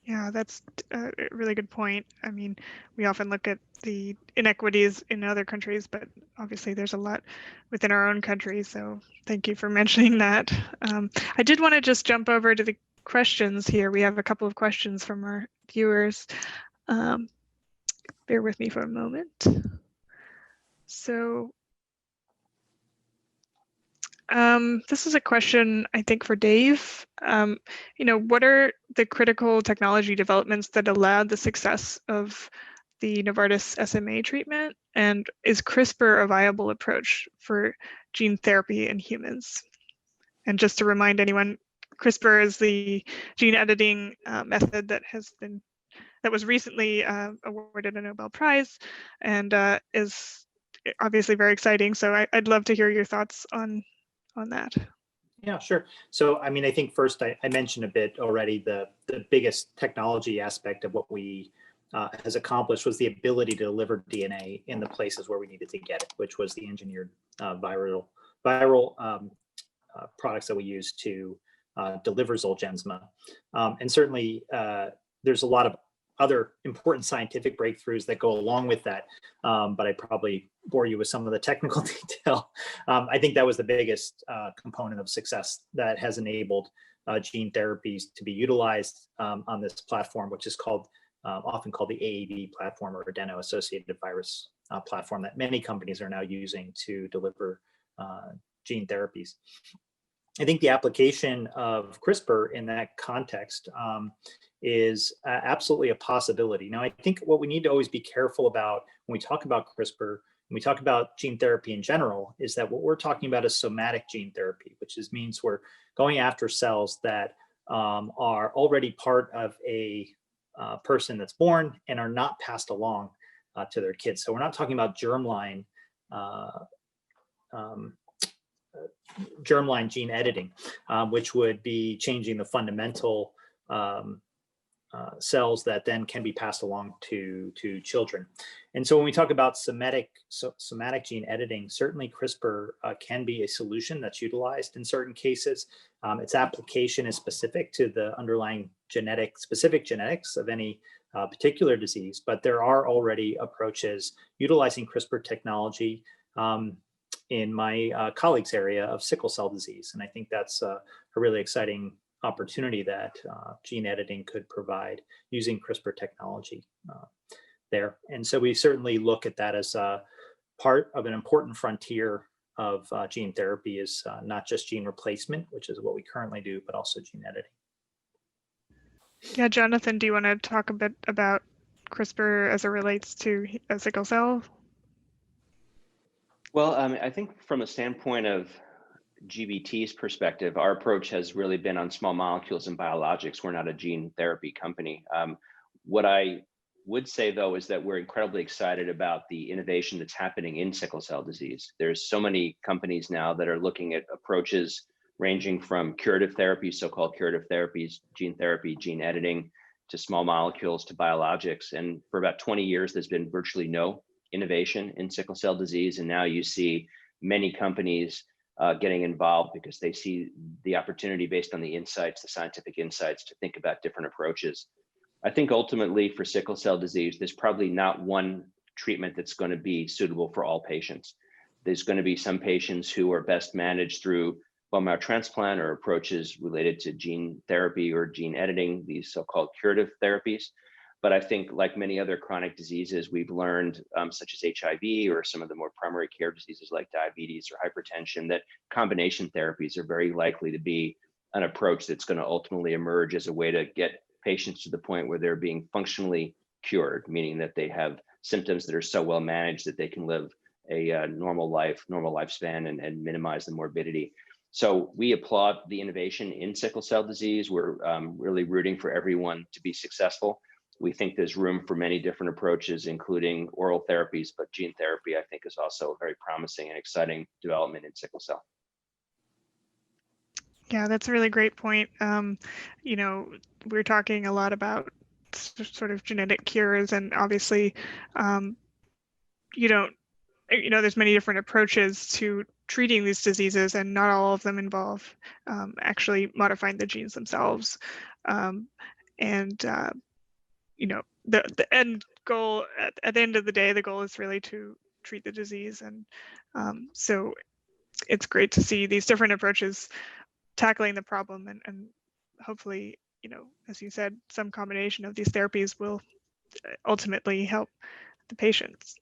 Yeah, that's a really good point. I mean, we often look at the inequities in other countries, but obviously there's a lot within our own country. So thank you for mentioning that. I did want to just jump over to the questions here. We have a couple of questions from our viewers. Bear with me for a moment. So this is a question, I think, for Dave. What are the critical technology developments that allowed the success of the Novartis SMA treatment? And is CRISPR a viable approach for gene therapy in humans? And just to remind anyone, CRISPR is the gene editing method that was recently awarded a Nobel Prize and is obviously very exciting. So I'd love to hear your thoughts on that. Yeah, sure. So, I mean, I think first I mentioned a bit already, the biggest technology aspect of what we has accomplished was the ability to deliver DNA in the places where we needed to get it, which was the engineered viral products that we use to deliver Zolgensma. And certainly there's a lot of other important scientific breakthroughs that go along with that, but I probably bore you with some of the technical detail. I think that was the biggest component of success that has enabled gene therapies to be utilized on this platform, which is often called the AAV platform, or adeno-associated virus platform, that many companies are now using to deliver gene therapies. I think the application of CRISPR in that context is absolutely a possibility. Now, I think what we need to always be careful about when we talk about CRISPR, when we talk about gene therapy in general, is that what we're talking about is somatic gene therapy, which means we're going after cells that are already part of a person that's born and are not passed along to their kids. So we're not talking about germline gene editing, which would be changing the fundamental cells that then can be passed along to children. And so when we talk about somatic gene editing, certainly CRISPR can be a solution that's utilized in certain cases. Its application is specific to the underlying specific genetics of any particular disease, but there are already approaches utilizing CRISPR technology in my colleague's area of sickle cell disease. And I think that's a really exciting opportunity that gene editing could provide using CRISPR technology there. And so we certainly look at that as a part of an important frontier of gene therapy, is not just gene replacement, which is what we currently do, but also gene editing. Yeah, Jonathan, do you want to talk a bit about CRISPR as it relates to sickle cell? Well, I think from a standpoint of GBT's perspective, our approach has really been on small molecules and biologics. We're not a gene therapy company. What I would say, though, is that we're incredibly excited about the innovation that's happening in sickle cell disease. There's so many companies now that are looking at approaches ranging from curative therapies, so-called curative therapies, gene therapy, gene editing, to small molecules, to biologics. And for about 20 years, there's been virtually no innovation in sickle cell disease. And now you see many companies getting involved because they see the opportunity based on the insights, the scientific insights, to think about different approaches. I think ultimately for sickle cell disease, there's probably not one treatment that's going to be suitable for all patients. There's going to be some patients who are best managed through bone marrow transplant or approaches related to gene therapy or gene editing, these so-called curative therapies. But I think, like many other chronic diseases, we've learned, such as HIV or some of the more primary care diseases like diabetes or hypertension, that combination therapies are very likely to be an approach that's going to ultimately emerge as a way to get patients to the point where they're being functionally cured, meaning that they have symptoms that are so well managed that they can live a normal lifespan and minimize the morbidity. So we applaud the innovation in sickle cell disease. We're really rooting for everyone to be successful. We think there's room for many different approaches, including oral therapies, but gene therapy, I think, is also a very promising and exciting development in sickle cell. Yeah, that's a really great point. You know, we're talking a lot about sort of genetic cures, and obviously, you don't, you know, there's many different approaches to treating these diseases, and not all of them involve actually modifying the genes themselves. And you know, the end goal at the end of the day, the goal is really to treat the disease, and so it's great to see these different approaches tackling the problem, and hopefully, you know, as you said, some combination of these therapies will ultimately help the patients.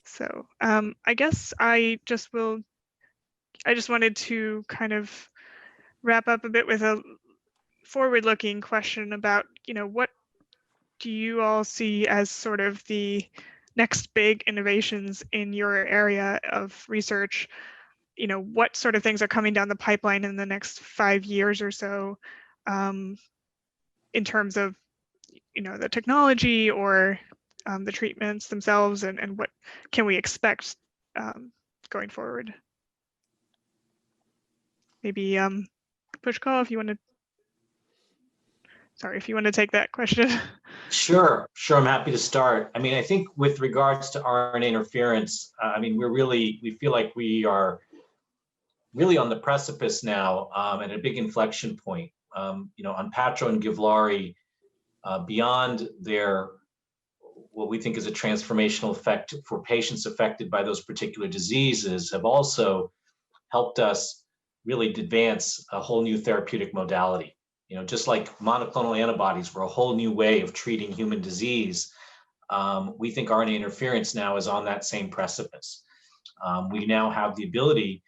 So I guess I just wanted to kind of wrap up a bit with a forward-looking question about, you know, what do you all see as sort of the next big innovations in your area of research? You know, what sort of things are coming down the pipeline in the next 5 years or so, in terms of, you know, the technology or the treatments themselves, and what can we expect going forward? Maybe Pushkal, if you want to, sorry, if you want to take that question. Sure, I'm happy to start. I mean, I think with regards to RNA interference, I mean, we feel like we are really on the precipice now, at a big inflection point. You know, Onpattro and Givlaari, beyond their what we think is a transformational effect for patients affected by those particular diseases, have also helped us really advance a whole new therapeutic modality. You know, just like monoclonal antibodies were a whole new way of treating human disease, we think RNA interference now is on that same precipice. We now have the ability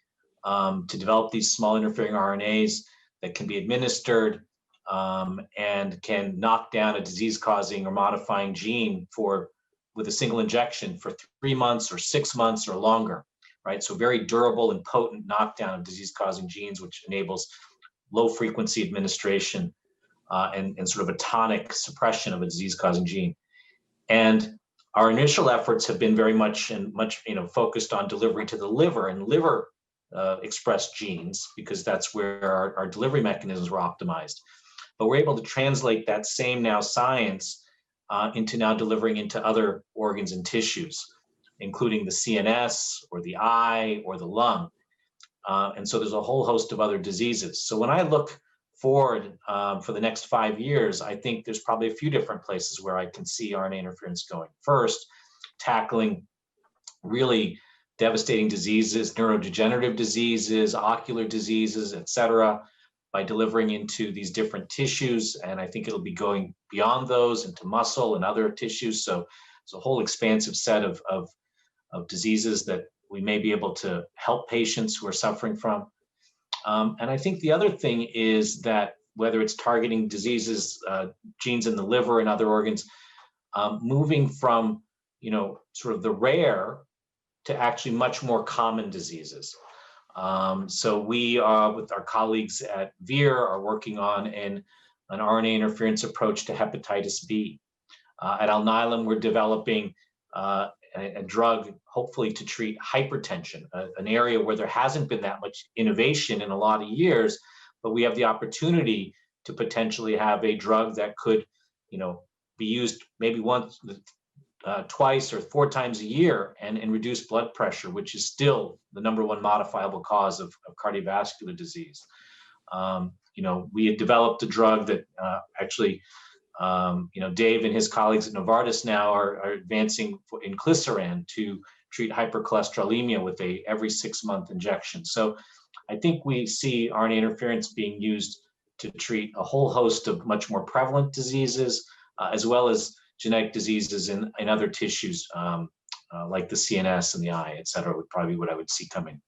to develop these small interfering RNAs that can be administered and can knock down a disease-causing or modifying gene with a single injection for 3 months or 6 months or longer, right? So very durable and potent knockdown of disease-causing genes, which enables low-frequency administration and sort of a tonic suppression of a disease-causing gene. And our initial efforts have been very much focused on delivery to the liver and liver expressed genes, because that's where our delivery mechanisms were optimized. But we're able to translate that same now science into now delivering into other organs and tissues, including the CNS or the eye or the lung. And so there's a whole host of other diseases. So when I look forward for the next 5 years, I think there's probably a few different places where I can see RNA interference going. First, tackling really devastating diseases, neurodegenerative diseases, ocular diseases, et cetera, by delivering into these different tissues. And I think it'll be going beyond those into muscle and other tissues. So it's a whole expansive set of diseases that we may be able to help patients who are suffering from. And I think the other thing is that whether it's targeting diseases, genes in the liver and other organs, moving from, you know, sort of the rare to actually much more common diseases. So we, with our colleagues at Vir, are working on an RNA interference approach to hepatitis B. At Alnylam, we're developing a drug, hopefully to treat hypertension, an area where there hasn't been that much innovation in a lot of years, but we have the opportunity to potentially have a drug that could, you know, be used maybe once, twice or 4 times a year and reduce blood pressure, which is still the #1 modifiable cause of cardiovascular disease. You know, we had developed a drug that actually, you know, Dave and his colleagues at Novartis now are advancing inclisiran to treat hypercholesterolemia with a every 6-month injection. So I think we see RNA interference being used to treat a whole host of much more prevalent diseases, as well as genetic diseases in other tissues, like the CNS and the eye, et cetera, would probably be what I would see coming.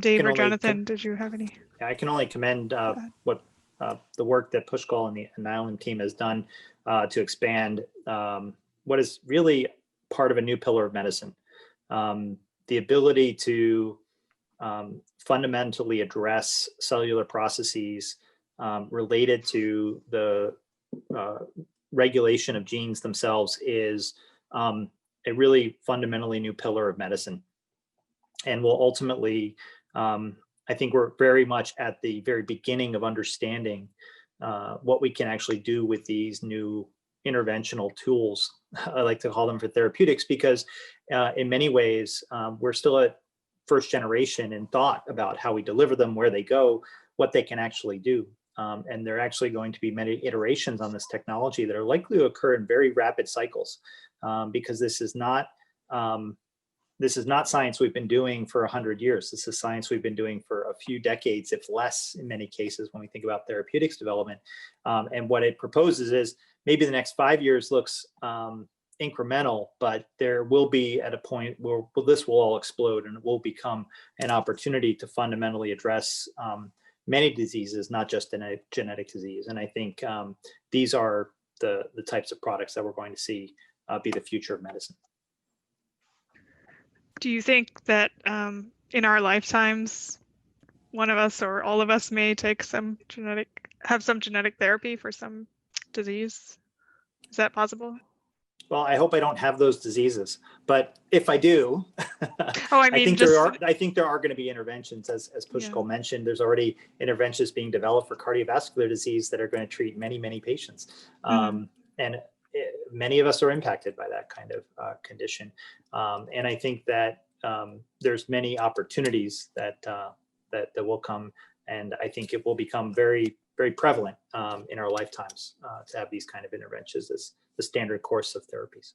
Dave or Jonathan, did you have any? Yeah, I can only commend what the work that Pushkal and the Alnylam team has done to expand what is really part of a new pillar of medicine. The ability to fundamentally address cellular processes related to the regulation of genes themselves is a really fundamentally new pillar of medicine, and will ultimately, I think we're very much at the very beginning of understanding what we can actually do with these new interventional tools. I like to call them for therapeutics, because in many ways we're still at first generation in thought about how we deliver them, where they go, what they can actually do. And there are actually going to be many iterations on this technology that are likely to occur in very rapid cycles, because this is not science we've been doing for 100 years. This is science we've been doing for a few decades, if less in many cases, when we think about therapeutics development. And what it proposes is maybe the next 5 years looks incremental, but there will be at a point where this will all explode, and it will become an opportunity to fundamentally address many diseases, not just in a genetic disease. And I think these are the types of products that we're going to see be the future of medicine. Do you think that in our lifetimes, one of us or all of us may take have some genetic therapy for some disease? Is that possible? Well, I hope I don't have those diseases, but if I do, Oh, I mean, I think there are going to be interventions, as Pushkal mentioned. There's already interventions being developed for cardiovascular disease that are going to treat many, many patients, and many of us are impacted by that kind of condition. And I think that there's many opportunities that will come, and I think it will become very, very prevalent in our lifetimes to have these kind of interventions as the standard course of therapies.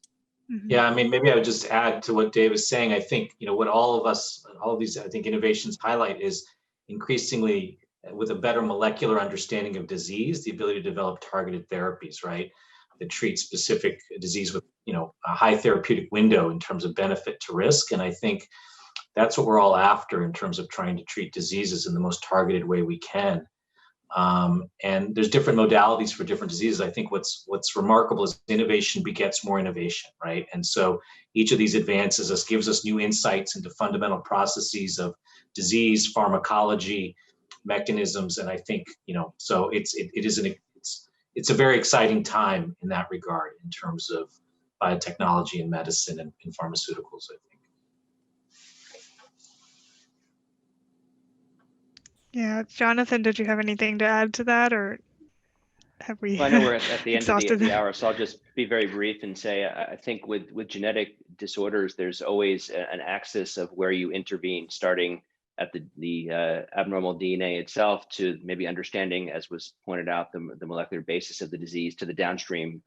Yeah, I mean, maybe I would just add to what Dave is saying. I think, what all of these, I think, innovations highlight is increasingly, with a better molecular understanding of disease, the ability to develop targeted therapies, right, that treat specific disease with, a high therapeutic window in terms of benefit to risk. And I think that's what we're all after in terms of trying to treat diseases in the most targeted way we can. And there's different modalities for different diseases. I think what's remarkable is innovation begets more innovation, right? And so each of these advances gives us new insights into fundamental processes of disease, pharmacology, mechanisms, and I think so it's a very exciting time in that regard in terms of biotechnology and medicine and pharmaceuticals, I think. Yeah, Jonathan, did you have anything to add to that, or have we? Well, I know we're at the end of the hour, so I'll just be very brief and say I think with genetic disorders, there's always an axis of where you intervene, starting at the abnormal DNA itself to maybe understanding, as was pointed out, the molecular basis of the disease, to the downstream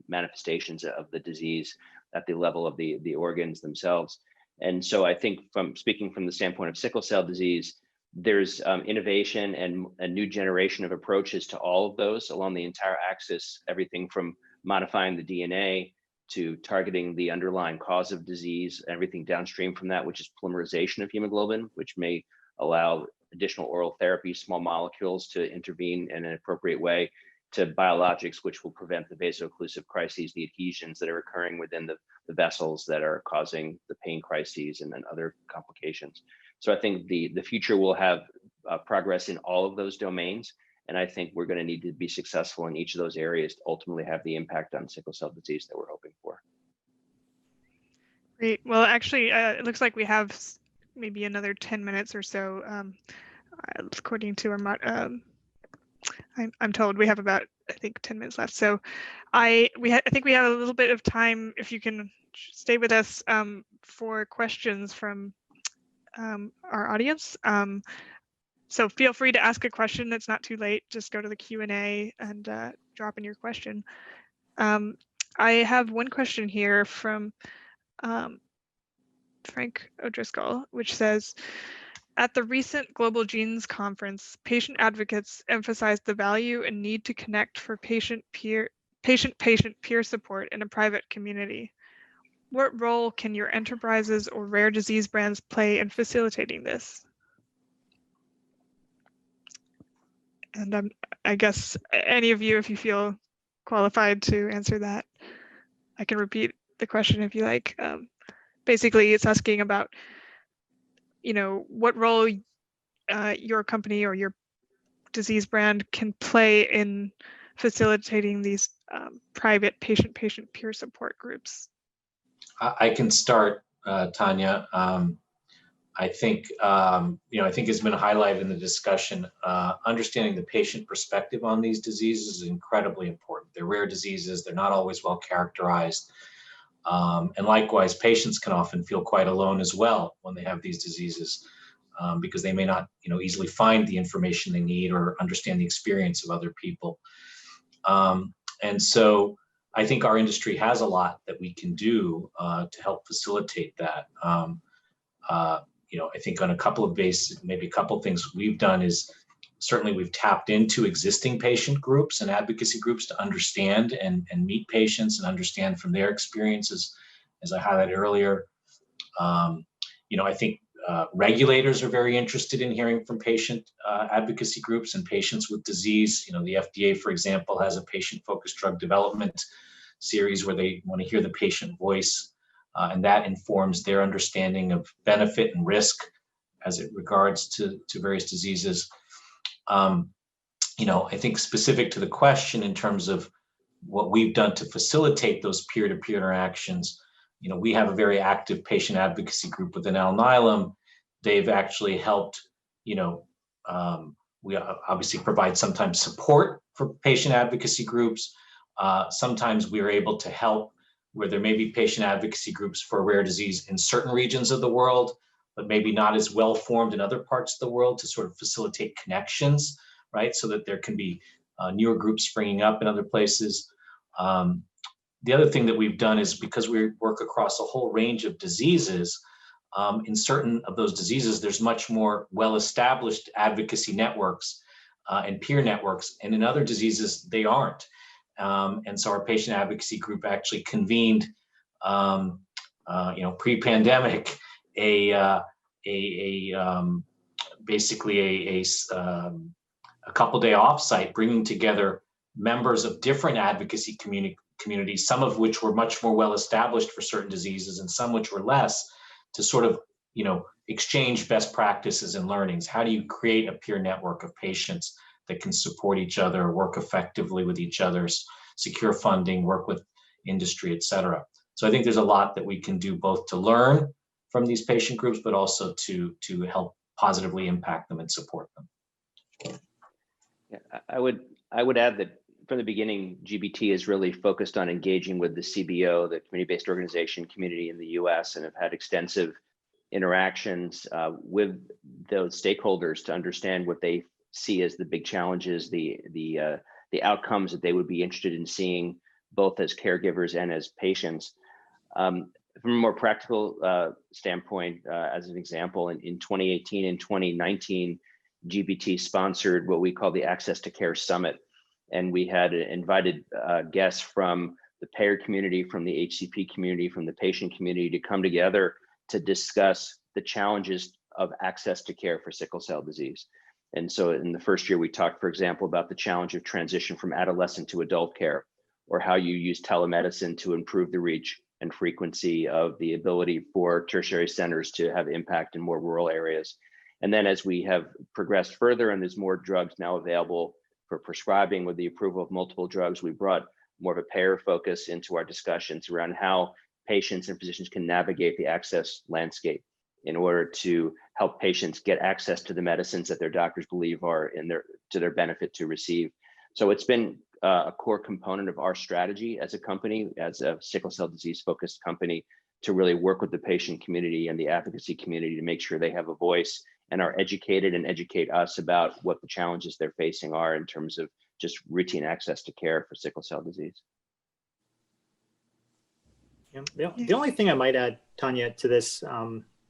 manifestations of the disease at the level of the organs themselves. And so I think, speaking from the standpoint of sickle cell disease, there's innovation and a new generation of approaches to all of those along the entire axis, everything from modifying the DNA to targeting the underlying cause of disease, everything downstream from that, which is polymerization of hemoglobin, which may allow additional oral therapy, small molecules to intervene in an appropriate way, to biologics, which will prevent the vaso-occlusive crises, the adhesions that are occurring within the vessels that are causing the pain crises and then other complications. So I think the future will have progress in all of those domains. And I think we're going to need to be successful in each of those areas to ultimately have the impact on sickle cell disease that we're hoping for. Great. Well, actually, it looks like we have maybe another 10 minutes or so, according to our I'm told we have about, I think, 10 minutes left. So I think we have a little bit of time, if you can stay with us, for questions from our audience. So feel free to ask a question. It's not too late. Just go to the Q&A and drop in your question. I have one question here from Frank O'Driscoll, which says, at the recent Global Genes Conference, patient advocates emphasized the value and need to connect for patient-peer support in a private community. What role can your enterprises or rare disease brands play in facilitating this? And I guess any of you, if you feel qualified to answer that, I can repeat the question if you like. Basically, it's asking about, what role your company or your disease brand can play in facilitating these private patient-patient peer support groups. I can start, Tanya. I think, I think it's been highlighted in the discussion, understanding the patient perspective on these diseases is incredibly important. They're rare diseases. They're not always well characterized. And likewise, patients can often feel quite alone as well when they have these diseases, because they may not, easily find the information they need or understand the experience of other people. And so I think our industry has a lot that we can do to help facilitate that. I think on a couple of bases, maybe a couple of things we've done is certainly we've tapped into existing patient groups and advocacy groups to understand and meet patients and understand from their experiences, as I highlighted earlier. I think regulators are very interested in hearing from patient advocacy groups and patients with disease. The FDA, for example, has a patient-focused drug development series where they want to hear the patient voice. And that informs their understanding of benefit and risk as it regards to various diseases. I think specific to the question in terms of what we've done to facilitate those peer-to-peer interactions, we have a very active patient advocacy group within Alnylam. They've actually helped, we obviously provide sometimes support for patient advocacy groups. Sometimes we are able to help where there may be patient advocacy groups for rare disease in certain regions of the world, but maybe not as well formed in other parts of the world to sort of facilitate connections, right? So that there can be newer groups springing up in other places. The other thing that we've done is because we work across a whole range of diseases, in certain of those diseases, there's much more well-established advocacy networks and peer networks, and in other diseases, they aren't. And so our patient advocacy group actually convened, pre-pandemic, basically a couple-day offsite, bringing together members of different advocacy communities, some of which were much more well-established for certain diseases, and some which were less, to sort of, exchange best practices and learnings. How do you create a peer network of patients that can support each other, work effectively with each other, secure funding, work with industry, et cetera. So I think there's a lot that we can do both to learn from these patient groups, but also to help positively impact them and support them. Yeah, I would add that from the beginning, GBT is really focused on engaging with the CBO, the community-based organization community in the US, and have had extensive interactions with those stakeholders to understand what they see as the big challenges, the outcomes that they would be interested in seeing, both as caregivers and as patients. From a more practical standpoint, as an example, in 2018 and 2019, GBT sponsored what we call the Access to Care Summit. And we had invited guests from the payer community, from the HCP community, from the patient community to come together to discuss the challenges of access to care for sickle cell disease. And so in the first year, we talked, for example, about the challenge of transition from adolescent to adult care, or how you use telemedicine to improve the reach and frequency of the ability for tertiary centers to have impact in more rural areas. And then as we have progressed further and there's more drugs now available for prescribing with the approval of multiple drugs, we brought more of a payer focus into our discussions around how patients and physicians can navigate the access landscape in order to help patients get access to the medicines that their doctors believe are to their benefit to receive. So it's been a core component of our strategy as a company, as a sickle cell disease focused company, to really work with the patient community and the advocacy community to make sure they have a voice and are educated and educate us about what the challenges they're facing are in terms of just routine access to care for sickle cell disease. Yeah. The only thing I might add, Tanya, to this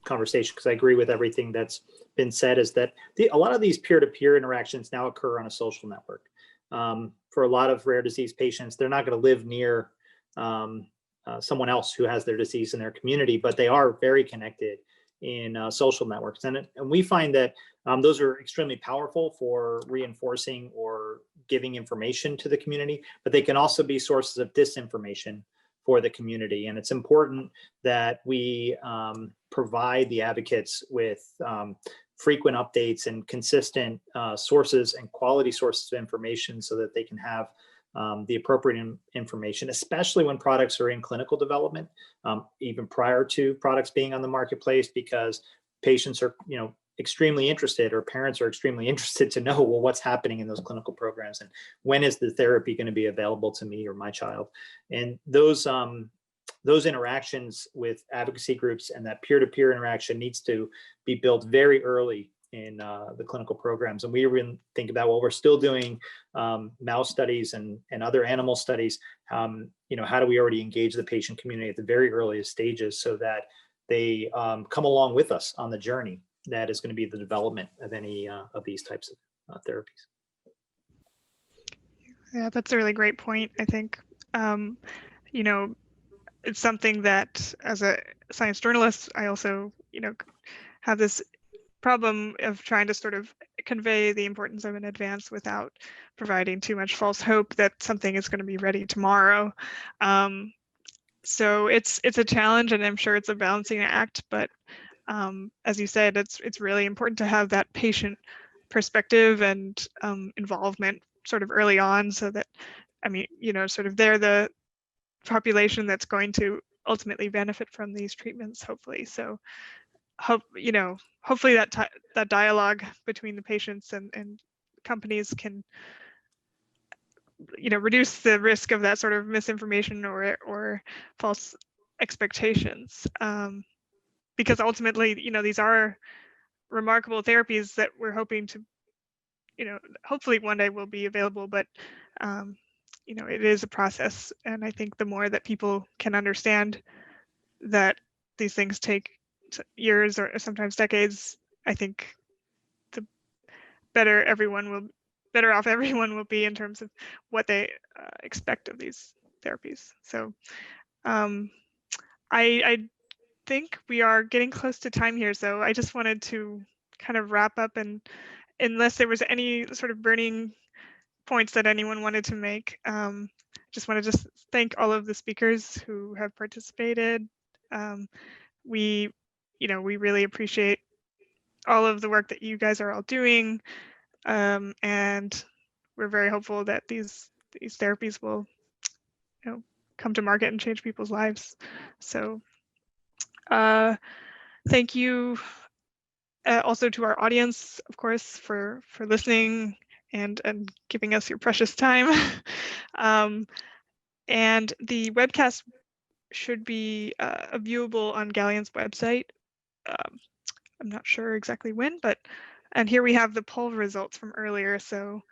conversation, because I agree with everything that's been said, is that a lot of these peer-to-peer interactions now occur on a social network. For a lot of rare disease patients, they're not going to live near someone else who has their disease in their community, but they are very connected. in social networks. And we find that those are extremely powerful for reinforcing or giving information to the community, but they can also be sources of disinformation for the community. And it's important that we provide the advocates with frequent updates and consistent sources and quality sources of information so that they can have the appropriate information, especially when products are in clinical development, even prior to products being on the marketplace, because patients are, extremely interested, or parents are extremely interested to know, well, what's happening in those clinical programs, and when is the therapy going to be available to me or my child? And those interactions with advocacy groups and that peer-to-peer interaction needs to be built very early in the clinical programs. And we really think about, well, we're still doing mouse studies and other animal studies. How do we already engage the patient community at the very earliest stages so that they come along with us on the journey that is going to be the development of any of these types of therapies. Yeah, that's a really great point. I think, it's something that as a science journalist, I also, have this problem of trying to sort of convey the importance of an advance without providing too much false hope that something is going to be ready tomorrow. So it's a challenge, and I'm sure it's a balancing act, but as you said, it's really important to have that patient perspective and involvement sort of early on, so that, sort of they're the population that's going to ultimately benefit from these treatments, hopefully. So hopefully that dialogue between the patients and companies can, reduce the risk of that sort of misinformation or false expectations. Because ultimately, these are remarkable therapies that we're hoping to, hopefully one day will be available, but it is a process. And I think the more that people can understand that these things take years or sometimes decades, I think the better off everyone will be in terms of what they expect of these therapies. So I think we are getting close to time here, so I just wanted to kind of wrap up, and unless there was any sort of burning points that anyone wanted to make, just want to thank all of the speakers who have participated. We really appreciate all of the work that you guys are all doing, and we're very hopeful that these therapies will come to market and change people's lives. So thank you also to our audience, of course, for listening and giving us your precious time. And the webcast should be viewable on Galien's website. I'm not sure exactly when, and here we have the poll results from earlier. So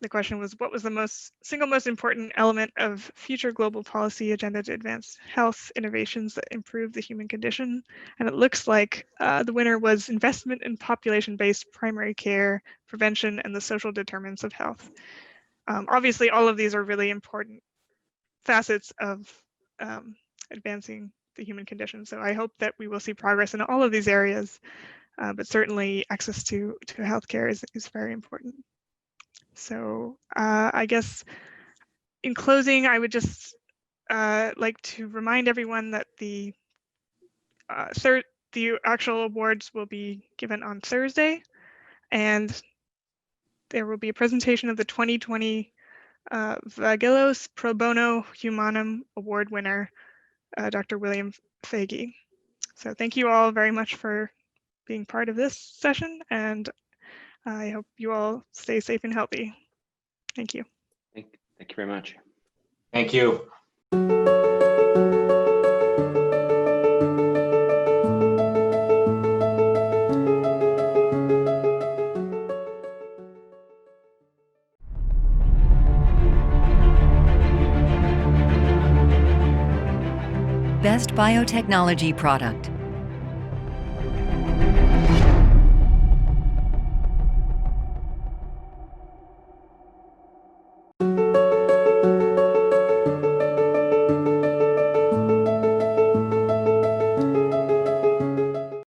the question was, what was the single most important element of future global policy agenda to advance health innovations that improve the human condition? And it looks like the winner was investment in population-based primary care, prevention, and the social determinants of health. Obviously, all of these are really important facets of advancing the human condition. So I hope that we will see progress in all of these areas, but certainly access to healthcare is very important. So I guess in closing, I would just like to remind everyone that the actual awards will be given on Thursday, and there will be a presentation of the 2020 Vagillos Pro Bono Humanum Award winner, Dr. William Fagey. So thank you all very much for being part of this session, and I hope you all stay safe and healthy. Thank you. Thank you very much. Thank you. Best biotechnology product.